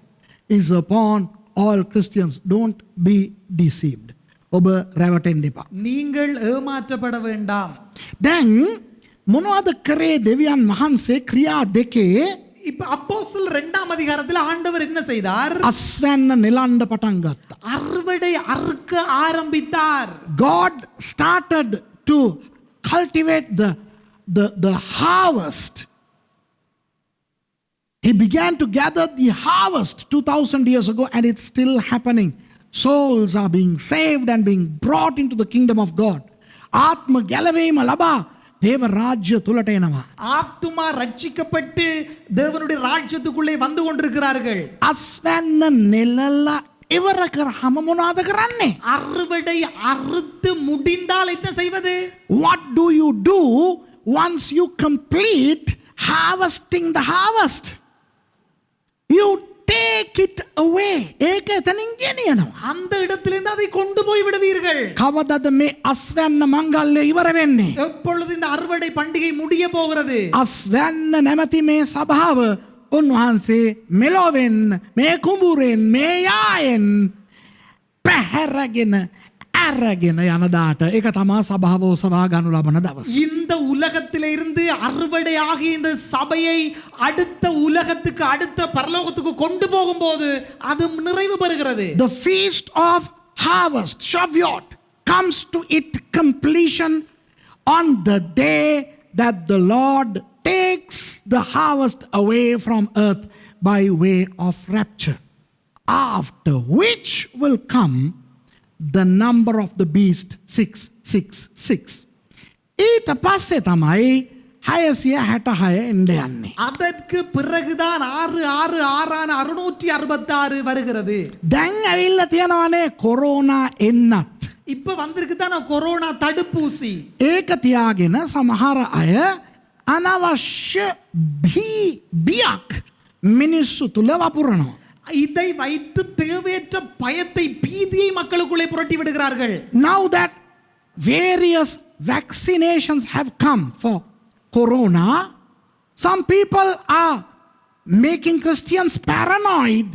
is upon all Christians. Don't be deceived. ඔබ රැවටෙන්න එපා. நீங்கள் ஏமாற்றப்பட வேண்டாம். දැන් මොනවද කරේ දෙවියන් වහන්සේ ක්‍රියා දෙකේ இப்ப அப்போஸ்தலர் 2ஆம் அதிகாரத்தில் ஆண்டவர் என்ன செய்தார்? අස්වැන්න නෙලන්න පටන් ගත්තා. அறுவடை அறுக்க ஆரம்பித்தார். God started to cultivate the harvest. He began to gather the harvest 2000 years ago, and it's still happening. Souls are being saved and being brought into the kingdom of God. ආත්ම ගැලවීම ලබා தேவ ராஜ்ய තුලට එනවා. ஆத்துமா ரட்சிக்கப்பட்டு தேவனுடைய ராஜ்யத்துக்குள்ளே வந்து கொண்டிருக்கிறார்கள். අස්වැන්න නෙලලා ඉවර කරාම මොනවද කරන්නේ? அறுவடை அறுத்து முடிந்தால் என்ன செய்வது? What do you do once you complete harvesting the harvest? You take it away. ඒක එතනින් ගෙනියනවා. அந்த இடத்திலிருந்து அதை கொண்டு போய் விடுவீர்கள். කවදද මේ අස්වැන්න මංගල්‍ය ඉවර වෙන්නේ? எப்பொழுது இந்த அறுவடை பண்டிகை முடிய போகிறது? අස්වැන්න නැමැති මේ සභාව උන්වහන්සේ මෙලොවෙන් මේ කුඹුරෙන් මේ යායෙන් පැහැරගෙන අරගෙන යන දාට ඒක තමයි සභාව ඔසවා ගනු ලබන දවස. இந்த உலகத்திலிருந்து அறுவடை ஆகிய இந்த சபையை அடுத்த உலகத்துக்கு, அடுத்த பரலோகத்துக்கு கொண்டு போகும்போது அது நிறைவு பெறுகிறது. The feast of harvest, Shavuot, comes to its completion on the day that the Lord takes the harvest away from earth by way of rapture, after which will come the number of the beast 666. ඊට පස්සේ තමයි 666 එන්න යන්නේ. அதற்கு பிறகுதான் 666 வருகிறது. දැන් ඇවිල්ලා තියෙනවනේ කොරෝනා එන්නත්. இப்ப வந்திருக்கு தான் கொரோனா தடுப்பூசி. ඒක තියාගෙන සමහර අය අනවශ්‍ය බියක් මිනිස්සු තුල වපුරනවා. இதை வைத்து தேவையற்ற பயத்தை, பீதியை மக்களுக்குள்ளே புரட்டி விடுகிறார்கள். Now that various vaccinations have come for corona, some people are making Christians paranoid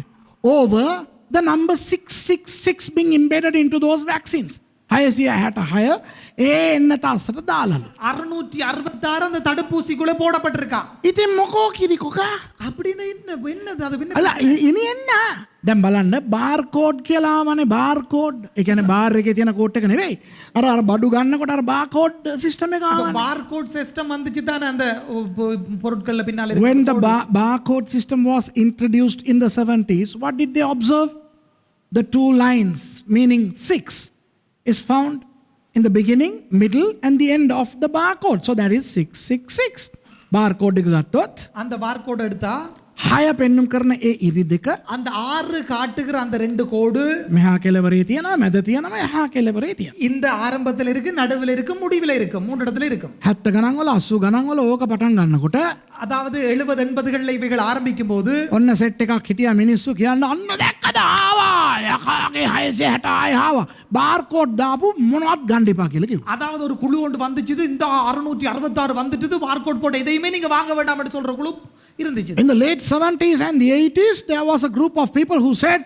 over the number 666 being embedded into those vaccines. 666 එන්න තස්සට දාලලු. 666 அந்த தடுப்பூசிக்குள்ளே போடப்பட்டிருக்கா. ඉතින් මොකෝ කිරිකොකා? அப்படின்னு என்னது அது என்ன? අල ඉනි එන්න. දැන් බලන්න බාර්කෝඩ් කියලාමනේ බාර්කෝඩ්. ඒ කියන්නේ බාර් එකේ තියෙන කෝඩ් එක නෙවෙයි. අර බඩු ගන්නකොට අර බාර්කෝඩ් සිස්ටම් එක ආවනේ. பார்கோட் சிஸ்டம் வந்துச்சு தானே அந்த பொருட்கள்ல பின்னால இருக்கு. When the barcode system was introduced in the 70s, what did they observe? The two lines, meaning 6, is found in the beginning, middle, and the end of the barcode. So that is 666. Barcode එක ගත්තොත් அந்த barcode எடுத்தா 6 පෙන්නුම් කරන ඒ ඉරි දෙක அந்த 6 காட்டுகிற அந்த ரெண்டு கோடு මෙහා කෙළවරේ තියෙනවා, මැද තියෙනවා, එහා කෙළවරේ තියෙනවා. இந்த ஆரம்பத்தில் இருக்கு, நடுவில் இருக்கு, முடிவில் இருக்கு, மூன்று இடத்துல இருக்கும். 70 ගණන් වල 80 ගණන් වල ඕක පටන් ගන්නකොට அதாவது 70 80களில் இவைகள் ஆரம்பிக்கும் போது ඔන්න සෙට් එකක් හිටියා මිනිස්සු කියන්න අන්න දැක්කද ආවා යකාගේ 666 ආවා බාර්කෝඩ් දාපු මොනවත් ගන්න එපා කියලා කිව්වා. அதாவது ஒரு குழு ஒன்று வந்துச்சு, இந்த 666 வந்துட்டு பார்கோட் போட்டு எதையுமே நீங்க வாங்க வேண்டாம் என்று சொல்ற குழு இருந்துச்சு. In the late 70s and the 80s, there was a group of people who said,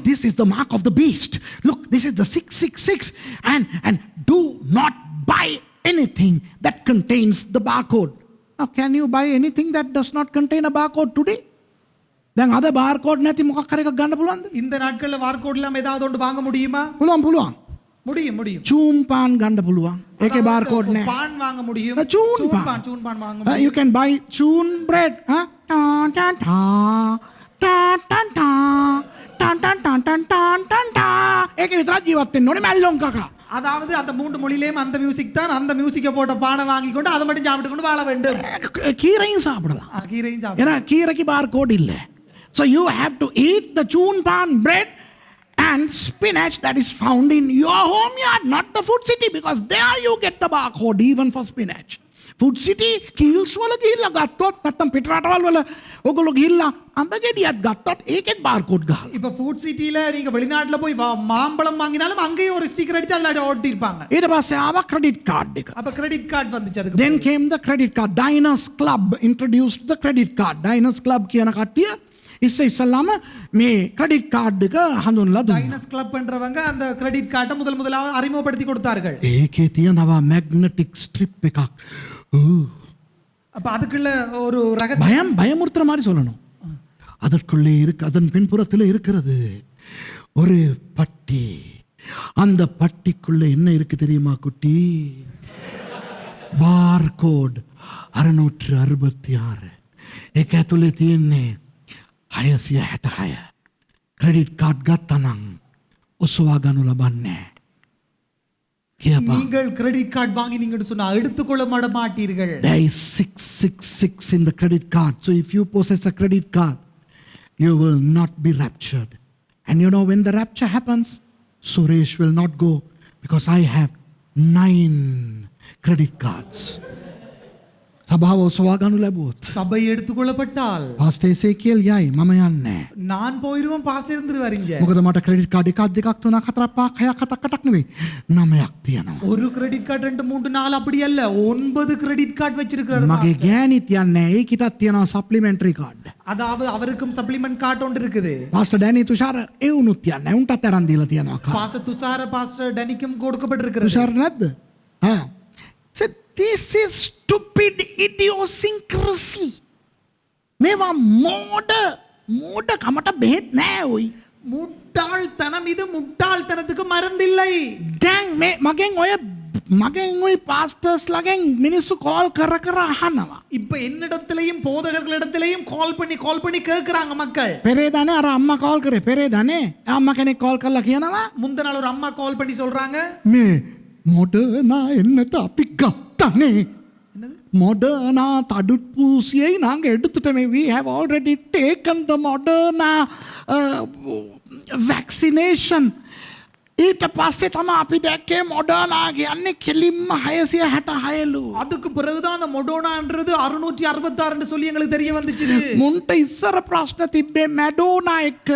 this is the mark of the beast. Look, this is the 666. And do not buy anything that contains the barcode. Now, can you buy anything that does not contain a barcode today? දැන් අද barcode නැති මොකක් හරි එකක් ගන්න පුළුවන්ද? இந்த நாட்கள்ல பார்கோட் இல்லாம ஏதாவது ஒன்று வாங்க முடியுமா? පුළුවන්. முடியும் චූන් පාන් ගන්න පුළුවන්. ඒකේ බාර්කෝඩ් නැහැ. பான் வாங்க முடியும் චූන් சூன் පාන්. சூன் பான் வாங்க முடியும். You can buy chun bread. Huh? Ta ta ta ta ta ta ta ta ta ta ta ta ta. ඒකේ විතරක් ජීවත් වෙන්න ඕනේ මැල්ලොන් කකා. அதாவது அந்த மூன்று மொழியிலேயும் அந்த மியூசிக் தான், அந்த மியூசிக்கை போட்ட பானை வாங்கி கொண்டு அதை மட்டும் சாப்பிட்டு கொண்டு வாழ வேண்டும். கீரையும் சாப்பிடலாம். கீரையும் சாப்பிடலாம். ஏன்னா கீரைக்கு barcode இல்ல. So you have to eat the chun pan bread and spinach that is found in your home yard, not the Food City, because there you get the barcode even for spinach. Food City kills වල ගිහිල්ලා ගත්තොත් නැත්තම් පිටරටවල් වල ඔයගොල්ලෝ ගිහිල්ලා අඹ ගෙඩියක් ගත්තොත් ඒකෙත් barcode ගහලා. இப்ப ஃபுட் சிட்டில நீங்க வெளிநாட்டுல போய் மாம்பழம் வாங்கினாலும் அங்கேயும் ஒரு ஸ்டிக்கர் அடிச்சு அதுல ஒட்டி இருப்பாங்க. ඊට පස්සේ ආවා credit card එක. அப்ப கிரெடிட் கார்டு வந்துச்சு அதுக்கு. Then came the credit card. Diners Club introduced the credit card. Diners Club කියන කට්ටිය ඉස්සෙල්ලාම මේ credit card එක හඳුන්ලා දුන්නා. டைனஸ் கிளப் பண்றவங்க அந்த கிரெடிட் கார்டை முதலாவது அறிமுகப்படுத்தி கொடுத்தார்கள். ඒකේ තියෙනවා magnetic strip එකක්. அப்ப அதுக்குள்ள ஒரு ரகசியம் பயமுறுத்துற மாதிரி சொல்லணும். அதற்குள்ளே இருக்கு, அதன் பின்புறத்தில் இருக்கிறது ஒரு பட்டி. அந்த பட்டிக்குள்ள என்ன இருக்கு தெரியுமா குட்டி? barcode 666. ඒක ඇතුලේ තියෙන්නේ 666. ක්‍රෙඩිට් කාඩ් ගත්තා නම් ඔසවා ගන්නු ලබන්නේ. நீங்கள் கிரெடிட் கார்டு வாங்கினீங்கன்னு சொன்னா எடுத்துக்கொள்ள மாட்டீர்கள். There is 666 in the credit card. So if you possess a credit card, you will not be raptured. And you know when the rapture happens, Suresh will not go because I have 9 credit cards. සභාව ඔසවා ගන්නු ලැබුවොත් சபை எடுத்துக்கொள்ளப்பட்டால் pastor එසේකියල් යයි මම යන්නේ. நான் போயிடுவேன் pass இருந்துருவாரு இங்க. මොකද මට ක්‍රෙඩිට් කාඩ් එකක් දෙකක් තුනක් හතරක් පහක් හයක් හතක් අටක් නෙවෙයි 9ක් තියෙනවා. ஒரு கிரெடிட் கார்டு 2 3 4 அப்படி அல்ல 9 கிரெடிட் கார்டு வச்சிருக்காரு. මගේ ගෑණිත් යන්නේ ඒකිටත් තියෙනවා සප්ලිමෙන්ටරි කාඩ්. அதாவது அவருக்கும் சப்ளிமெண்ட் கார்டு ஒன்று இருக்குது. පාස්ටර් ඩැනි තුෂාර ඒ උනුත් යන්නේ. උන්ටත් අරන් දීලා තියෙනවා කාඩ්. பாஸ்டர் துஷார பாஸ்டர் டனிக்கும் கொடுக்கப்பட்டிருக்கிறது. තුෂාර නැද්ද? හා. So this is stupid idiosyncrasy. මේවා මෝඩ කමට බෙහෙත් නෑ ඔයි. முட்டாள்தனம், இது முட்டாள்தனத்துக்கு மருந்தில்லை. දැන් මේ මගෙන් ඔය පාස්ටර්ස් ළගෙන් මිනිස්සු කෝල් කර අහනවා. இப்ப என்னிடத்திலையும் போதகர்களிடத்திலையும் கால் பண்ணி கேக்குறாங்க மக்கள். පෙරේදානේ අර අම්මා කෝල් කරේ. පෙරේදානේ අම්මා කෙනෙක් කෝල් කරලා කියනවා முந்தின நாள் ஒரு அம்மா கால் பண்ணி சொல்றாங்க, මේ මොඩර්නා එන්නට අපි ගත්තනේ. Moderna தடுப்பூசியை நாங்க எடுத்துட்டோமே. We have already taken the Moderna vaccination. ඊට පස්සේ තමයි අපි දැක්කේ මොඩර්නා කියන්නේ කෙලින්ම 666ලු. அதுக்கு பிறகுதான் அந்த மொடோனான்றது 666 சொல்லி எங்களுக்கு தெரிய வந்துச்சு. මුන්ට ඉස්සර ප්‍රශ්න තිබ්බේ මැඩෝනා එක්ක.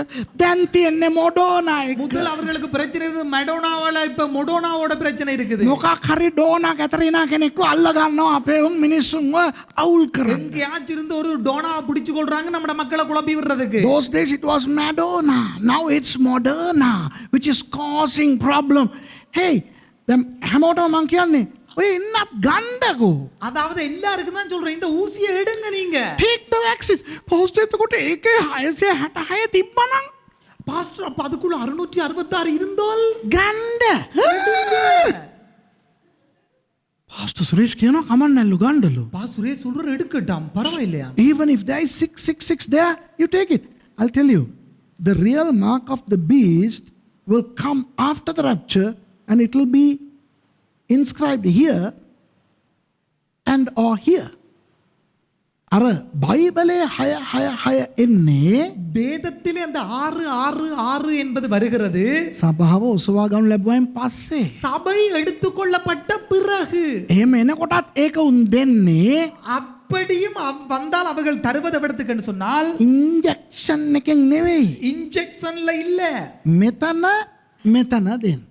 දැන් තියෙන්නේ මොඩර්නා එක්ක. முதல் அவர்களுக்கு பிரச்சனை இருந்தது மெடோனாவால, இப்ப மொடோனாவோட பிரச்சனை இருக்குது. මොකක් හරි ඩෝනා කැතරිනා කෙනෙක්ව අල්ල ගන්නවා අපේ උන් මිනිස්සුන්ව අවුල් කරන්න. எங்கேயாச்சும் இருந்து ஒரு டோனாவை பிடிச்சு கொள்றாங்க நம்ம மக்களை குழப்பி விடுறதுக்கு. Those days it was Madonna. Now it's Moderna, which is causing problem. Hey, හැමෝටම මං කියන්නේ ඔය ඉන්නත් ගන්නකෝ. அதாவது எல்லாருக்கும் தான் சொல்றேன், இந்த ஊசியை எடுங்க நீங்க. Take the vaccine. Post එතකොට ඒකේ 666 තිබ්බනම් பாஸ்டர் அப்ப அதுக்குள்ள 666 இருந்தால் ගන්න. පාස්ටර් සුරේෂ් කියනවා කමන්නැල්ලු ගන්නලු. சுரேஷ் சொல்ற எடுக்கட்டாம், பரவாயில்லையா? Even if there is 666 there, you take it. I'll tell you, the real mark of the beast will come after the rapture and it will be inscribed here and or here. අර බයිබලේ 666 එන්නේ வேதத்திலே அந்த 666 என்பது வருகிறது සභාව ඔසවා ගන්න ලැබුවයින් පස්සේ. சபை எடுத்துக்கொள்ளப்பட்ட பிறகு. එහෙම එනකොටත් ඒක උන් දෙන්නේ அப்படியும் வந்தால் அவர்கள் தருவதை விடத்துக்குன்னு சொன்னால் ඉන්ජෙක්ෂන් එකෙන් නෙවෙයි. இன்ஜெக்ஷன்ல இல்ல, මෙතන දෙන්න.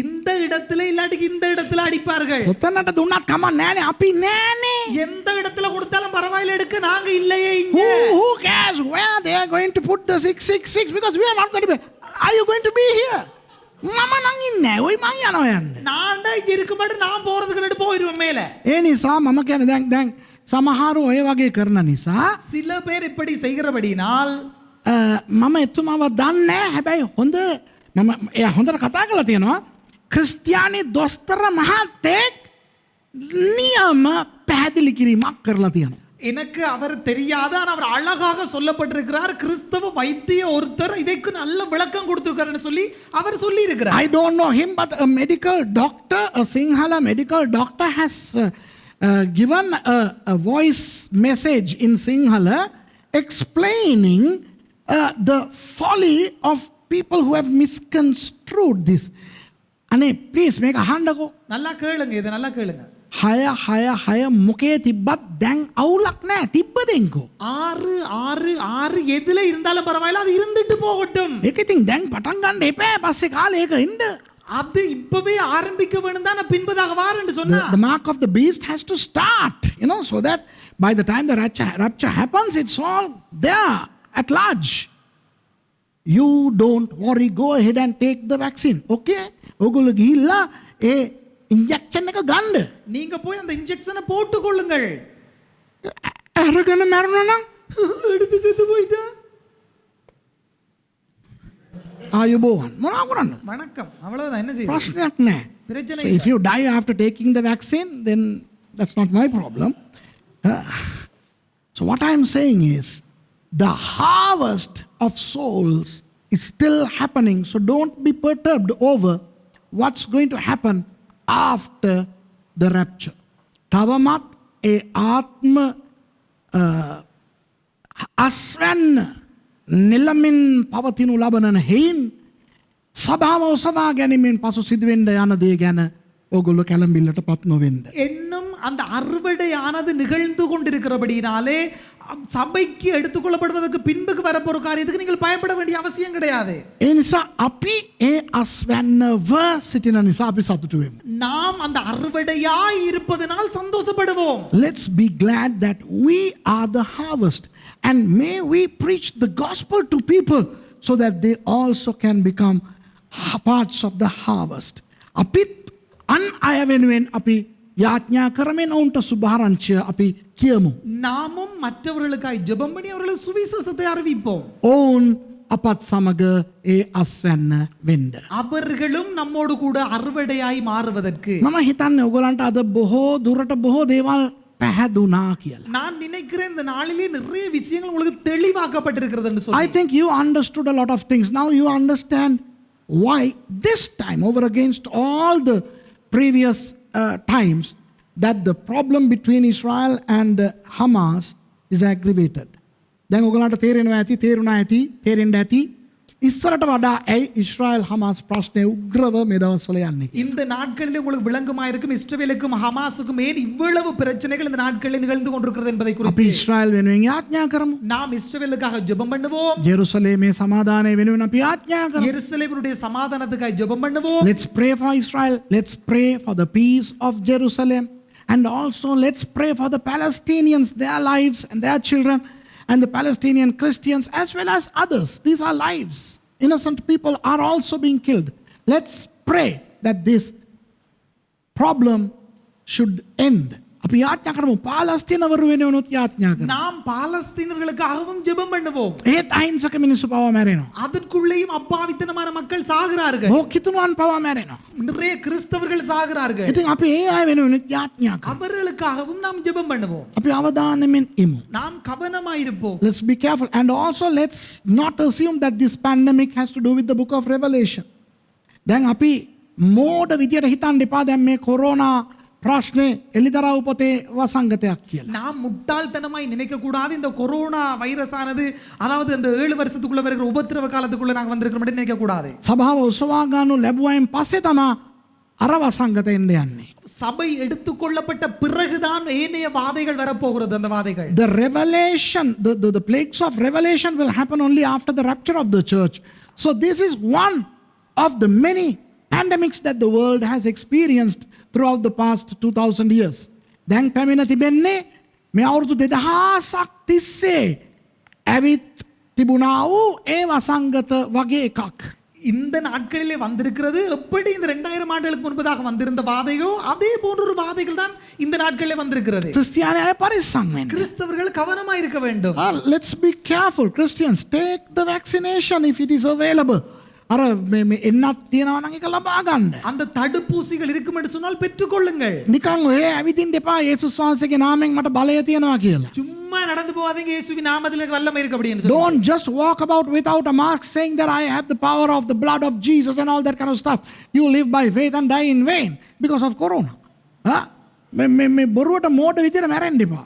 இந்த இடத்துல இல்லாட்டி இந்த இடத்துல அடிப்பார்கள். ඔතනට දුන්නත් කමක් නෑනේ. අපි නෑනේ. எந்த இடத்துல கொடுத்தாலும் பரவாயில்லை, எடுக்க நாங்க இல்லையே இங்க. Who cares where they are going to put the 666 because we are not going to be. Are you going to be here? මම නම් ඉන්නේ. ඔයි මං යනවා යන්න. நான் தான் இங்க இருக்க மாட்டேன், நான் போறதுக்கு போயிடுவேன் மேல. ඒ නිසා මම කියන්නේ දැන් සමහර ඔය වගේ කරන නිසා சில பேர் இப்படி செய்கிறபடினால் මම එතුමාව දන්නේ නැහැ. හැබැයි හොඳට කතා කරලා තියෙනවා. ක්‍රිස්තියානි දොස්තර මහත්තයෙක් නියම පැහැදිලි කිරීමක් කරලා තියෙනවා. எனக்கு அவர் தெரியாத ஆனா அவர் அழகாக சொல்லப்பட்டிருக்கிறார். கிறிஸ்தவ வைத்திய ஒருத்தர் இதற்கு நல்ல விளக்கம் கொடுத்திருக்காருன்னு சொல்லி அவர் சொல்லி இருக்கிறார். I don't know him, but a medical doctor, a Sinhala medical doctor has given a voice message in Sinhala explaining the folly of people who have misconstrued this. Ane, please make a handako. நல்லா கேளுங்க, இதை நல்லா கேளுங்க. හය මොකේ තිබ්බත් දැන් අවුලක් නෑ තිබ්බදෙන්කෝ. 6 6 6 எதுல இருந்தாலும் பரவாயில்ல, அது இருந்துட்டு போகட்டும். ඒක ඉතින් දැන් පටන් ගන්න එපා පස්සේ කාලේ ඒක ඉන්න. அது இப்பவே ஆரம்பிக்க வேண்டும் தான் பின்பதாக வாரன்னு சொன்னா. The mark of the beast has to start, so that by the time the rapture happens, it's all there at large. You don't worry, go ahead and take the vaccine. Okay? ඔගොල්ලෝ ගිහිල්ලා ඒ injection එක ගන්න. நீங்க போய் அந்த இன்ஜெக்ஷனை போட்டுக் கொள்ளுங்கள். අරගෙන මැරුණා නම් எடுத்து செத்து போயிட்டா ආයුබෝවන් මොනවා කරන්නද? வணக்கம், அவ்வளவுதான். என்ன செய்ய ප්‍රශ්නයක් නෑ. பிரச்சனை So if you die after taking the vaccine, then that's not my problem. So what I'm saying is, the harvest of souls is still happening. So don't be perturbed over what's going to happen after the rapture. තවමත් ඒ ආත්ම අස්වැන්න නිලමින් පවතිනු ලබන හේයින් සභාව ඔසවා ගැනීමෙන් පසු සිදුවෙන්න යන දේ ගැන ඔගොල්ලෝ කැළඹිල්ලට පත් නොවෙන්න. இன்னும் அந்த அறுவடையானது நிகழ்ந்து கொண்டிருக்கிறபடினாலே சபைக்கு எடுத்துக்கொள்ளப்படுவதற்கு பின்புக்கு வரப்போற காரியத்துக்கு நீங்கள் பயப்பட வேண்டிய அவசியம் கிடையாது. ඒ නිසා අපි ඒ අස්වැන්නව සිටින නිසා අපි සතුටු වෙමු. நாம் அந்த அறுவடையாய் இருப்பதனால் சந்தோஷப்படுவோம். Let's be glad that we are the harvest, and may we preach the gospel to people so that they also can become parts of the harvest. අපිත් අන් අය වෙනුවෙන් අපි යාඥා කරමින් ඔවුන්ට සුභාරංචිය අපි කියමු. நாமும் மற்றவர்களுக்காய் ஜெபம் பண்ணி அவர்களுக்கு சுவிசேஷத்தை அறிவிப்போம். ඔවුන් අපත් සමග ඒ අස්වැන්න වෙන්න. அவர்களும் நம்மோடு கூட அறுவடையாய் மாறுவதற்கு මම හිතන්නේ ඔයගලන්ට අද බොහෝ දුරට බොහෝ දේවල් පැහැදුනා කියලා. நான் நினைக்கிறேன் இந்த நாளிலே நிறைய விஷயங்கள் உங்களுக்கு தெளிவாக்கப்பட்டிருக்கிறது என்று I சொல்லி. think you understood a lot of things. Now you understand why this time, over against all the previous times, that the problem between Israel and Hamas is aggravated. දැන් ඔයගලන්ට තේරෙනවා ඇති, තේරුණා ඇති, තේරෙන්න ඇති. ඉස්සරට වඩා ඇයි ඉස්රායල් හමාස් ප්‍රශ්නය උග්‍රව මේ දවස්වල යන්නේ. இந்த நாட்களிலே உங்களுக்கு விளங்குமாயிருக்கும் இஸ்ரவேலுக்கும் ஹமாஸுக்கும் ஏன் இவ்வளவு பிரச்சனைகள் இந்த நாட்களில் நிகழ்ந்து கொண்டிருக்கிறது என்பதை අපි குறித்து ඉස්රායල් වෙනුවෙන් යාඥා කරමු. நாம் இஸ்ரவேலுக்காக ஜெபம் பண்ணுவோம். ජෙරුසලේමේ සමාදානය වෙනුවෙන් අපි යාඥා කරමු. எருசலேமினுடைய சமாதானத்துக்காக ஜெபம் பண்ணுவோம். Let's pray for Israel. Let's pray for the peace of Jerusalem. And also let's pray for the Palestinians, their lives and their children, and the Palestinian Christians as well as others. These are lives. Innocent people are also being killed. Let's pray that this problem should end. අපි යාඥා කරමු පාලස්තීනවරු වෙනුවෙනුත් යාඥා කරමු. நாம் பாலஸ்தீனர்களுக்காகவும் ஜெபம் பண்ணுவோம். ඒත් අහිංසක මිනිස්සු පවා මැරෙනවා. அதற்குள்ளேயும் அப்பாவித்தனமான மக்கள் சாகிறார்கள். බෝකිතුනුවන් පවා මැරෙනවා. நிறைய கிறிஸ்தவர்கள் சாகிறார்கள். ඉතින් අපි ඒ අය වෙනුවෙනුත් යාඥා කරමු. அவர்களுக்காகவும் நாம் ஜெபம் பண்ணுவோம். අපි අවධානයෙන් ඉමු. நாம் கவனமாயிருப்போம். Let's be careful, and also let's not assume that this pandemic has to do with the book of Revelation. දැන් අපි මෝඩ විදියට හිතන්න එපා දැන් මේ කොරෝනා ප්‍රශ්නේ එලිදරව් පොතේ වසංගතයක් කියලා. நாம் முட்டாள்தனமாய் நினைக்க கூடாது. இந்த கொரோனா வைரஸ் ஆனது, அதாவது இந்த 7 வருஷத்துக்குள்ள வருகிற உபத்திரவ காலத்துக்குள்ள நாங்க வந்திருக்கிறோம் மட்டும் நினைக்க கூடாது. සභාව උසවා ගන්නු ලැබුවයින් පස්සේ තමයි අර වසංගතය එන්න යන්නේ. சபை எடுத்துக்கொள்ளப்பட்ட பிறகுதான் ஏனைய வாதைகள் வரப்போகிறது. அந்த வாதைகள், The revelation, the plagues of revelation will happen only after the rapture of the church. So this is one of the many pandemics that the world has experienced throughout the past 2000 years. දැන් පැමිණ තිබෙන්නේ මේ අවුරුදු 2000ක් තිස්සේ ඇවිත් තිබුණා වූ ඒ වසංගත වගේ එකක්. இந்த நாட்களிலே வந்திருக்கிறது எப்படி இந்த 2000 ஆண்டுகளுக்கு முன்பதாக வந்திருந்த வாதைகளோ அதே போன்ற ஒரு வாதைகள் தான் இந்த நாட்களிலே வந்திருக்கிறது. ක්‍රිස්තියානි අය පරිස්සම් වෙන්න. கிறிஸ்தவர்கள் கவனமா இருக்க வேண்டும். Let's be careful. Christians, take the vaccination if it is available. අර මේ එන්නත් තියෙනවා නම් ඒක ලබා ගන්න. அந்த தடுப்பூசிகள் இருக்கும் என்று சொன்னால் பெற்றுக்கொள்ளுங்கள். නිකන් ඔය ඇවිදින්න එපා යේසුස් වහන්සේගේ නාමයෙන් මට බලය තියෙනවා කියලා. சும்மா நடந்து போகாதீங்க இயேசுவின் நாமத்தில் எனக்கு வல்லமை இருக்கு அப்படின்னு சொல்லி. Don't just walk about without a mask saying that I have the power of the blood of Jesus and all that kind of stuff. You live by faith and die in vain because of corona. මේ බොරුවට මෝඩ විදියට මැරෙන්න එපා.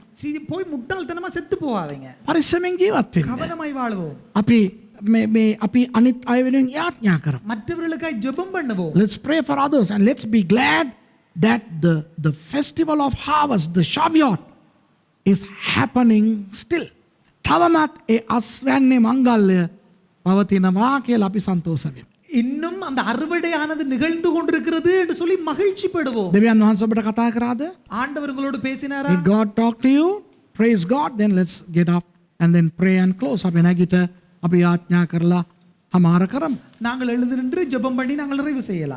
போய் முட்டாள்தனமா செத்து போகாதீங்க. පරිස්සමෙන් ජීවත් වෙන්න. கவனமாய் வாழ்வோம். අපි අනිත් අය වෙනුවෙන් යාඥා කරමු. மற்றவர்களுக்காய் ஜெபம் பண்ணுவோம். Let's pray for others and let's be glad that the festival of harvest, the Shavuot, is happening still. තවමත් ඒ අස්වැන්නේ මංගල්‍ය පවතිනවා කියලා අපි සන්තෝෂ වෙමු. இன்னும் அந்த அறுவடையானது நிகழ்ந்து கொண்டிருக்கிறது என்று சொல்லி மகிழ்ச்சிப்படுவோம். දෙවියන් වහන්සේ ඔබට කතා කරාද? ஆண்டவர் உங்களோடு பேசினாரா? Did God talk to you? Praise God. Then let's get up and then pray and close. අපි නැගිට අපි යාඥා කරලා හමාර කරමු. நாங்கள் எழுந்து நின்று ஜெபம் பண்ணி நாங்கள் நிறைவு செய்யலாம்.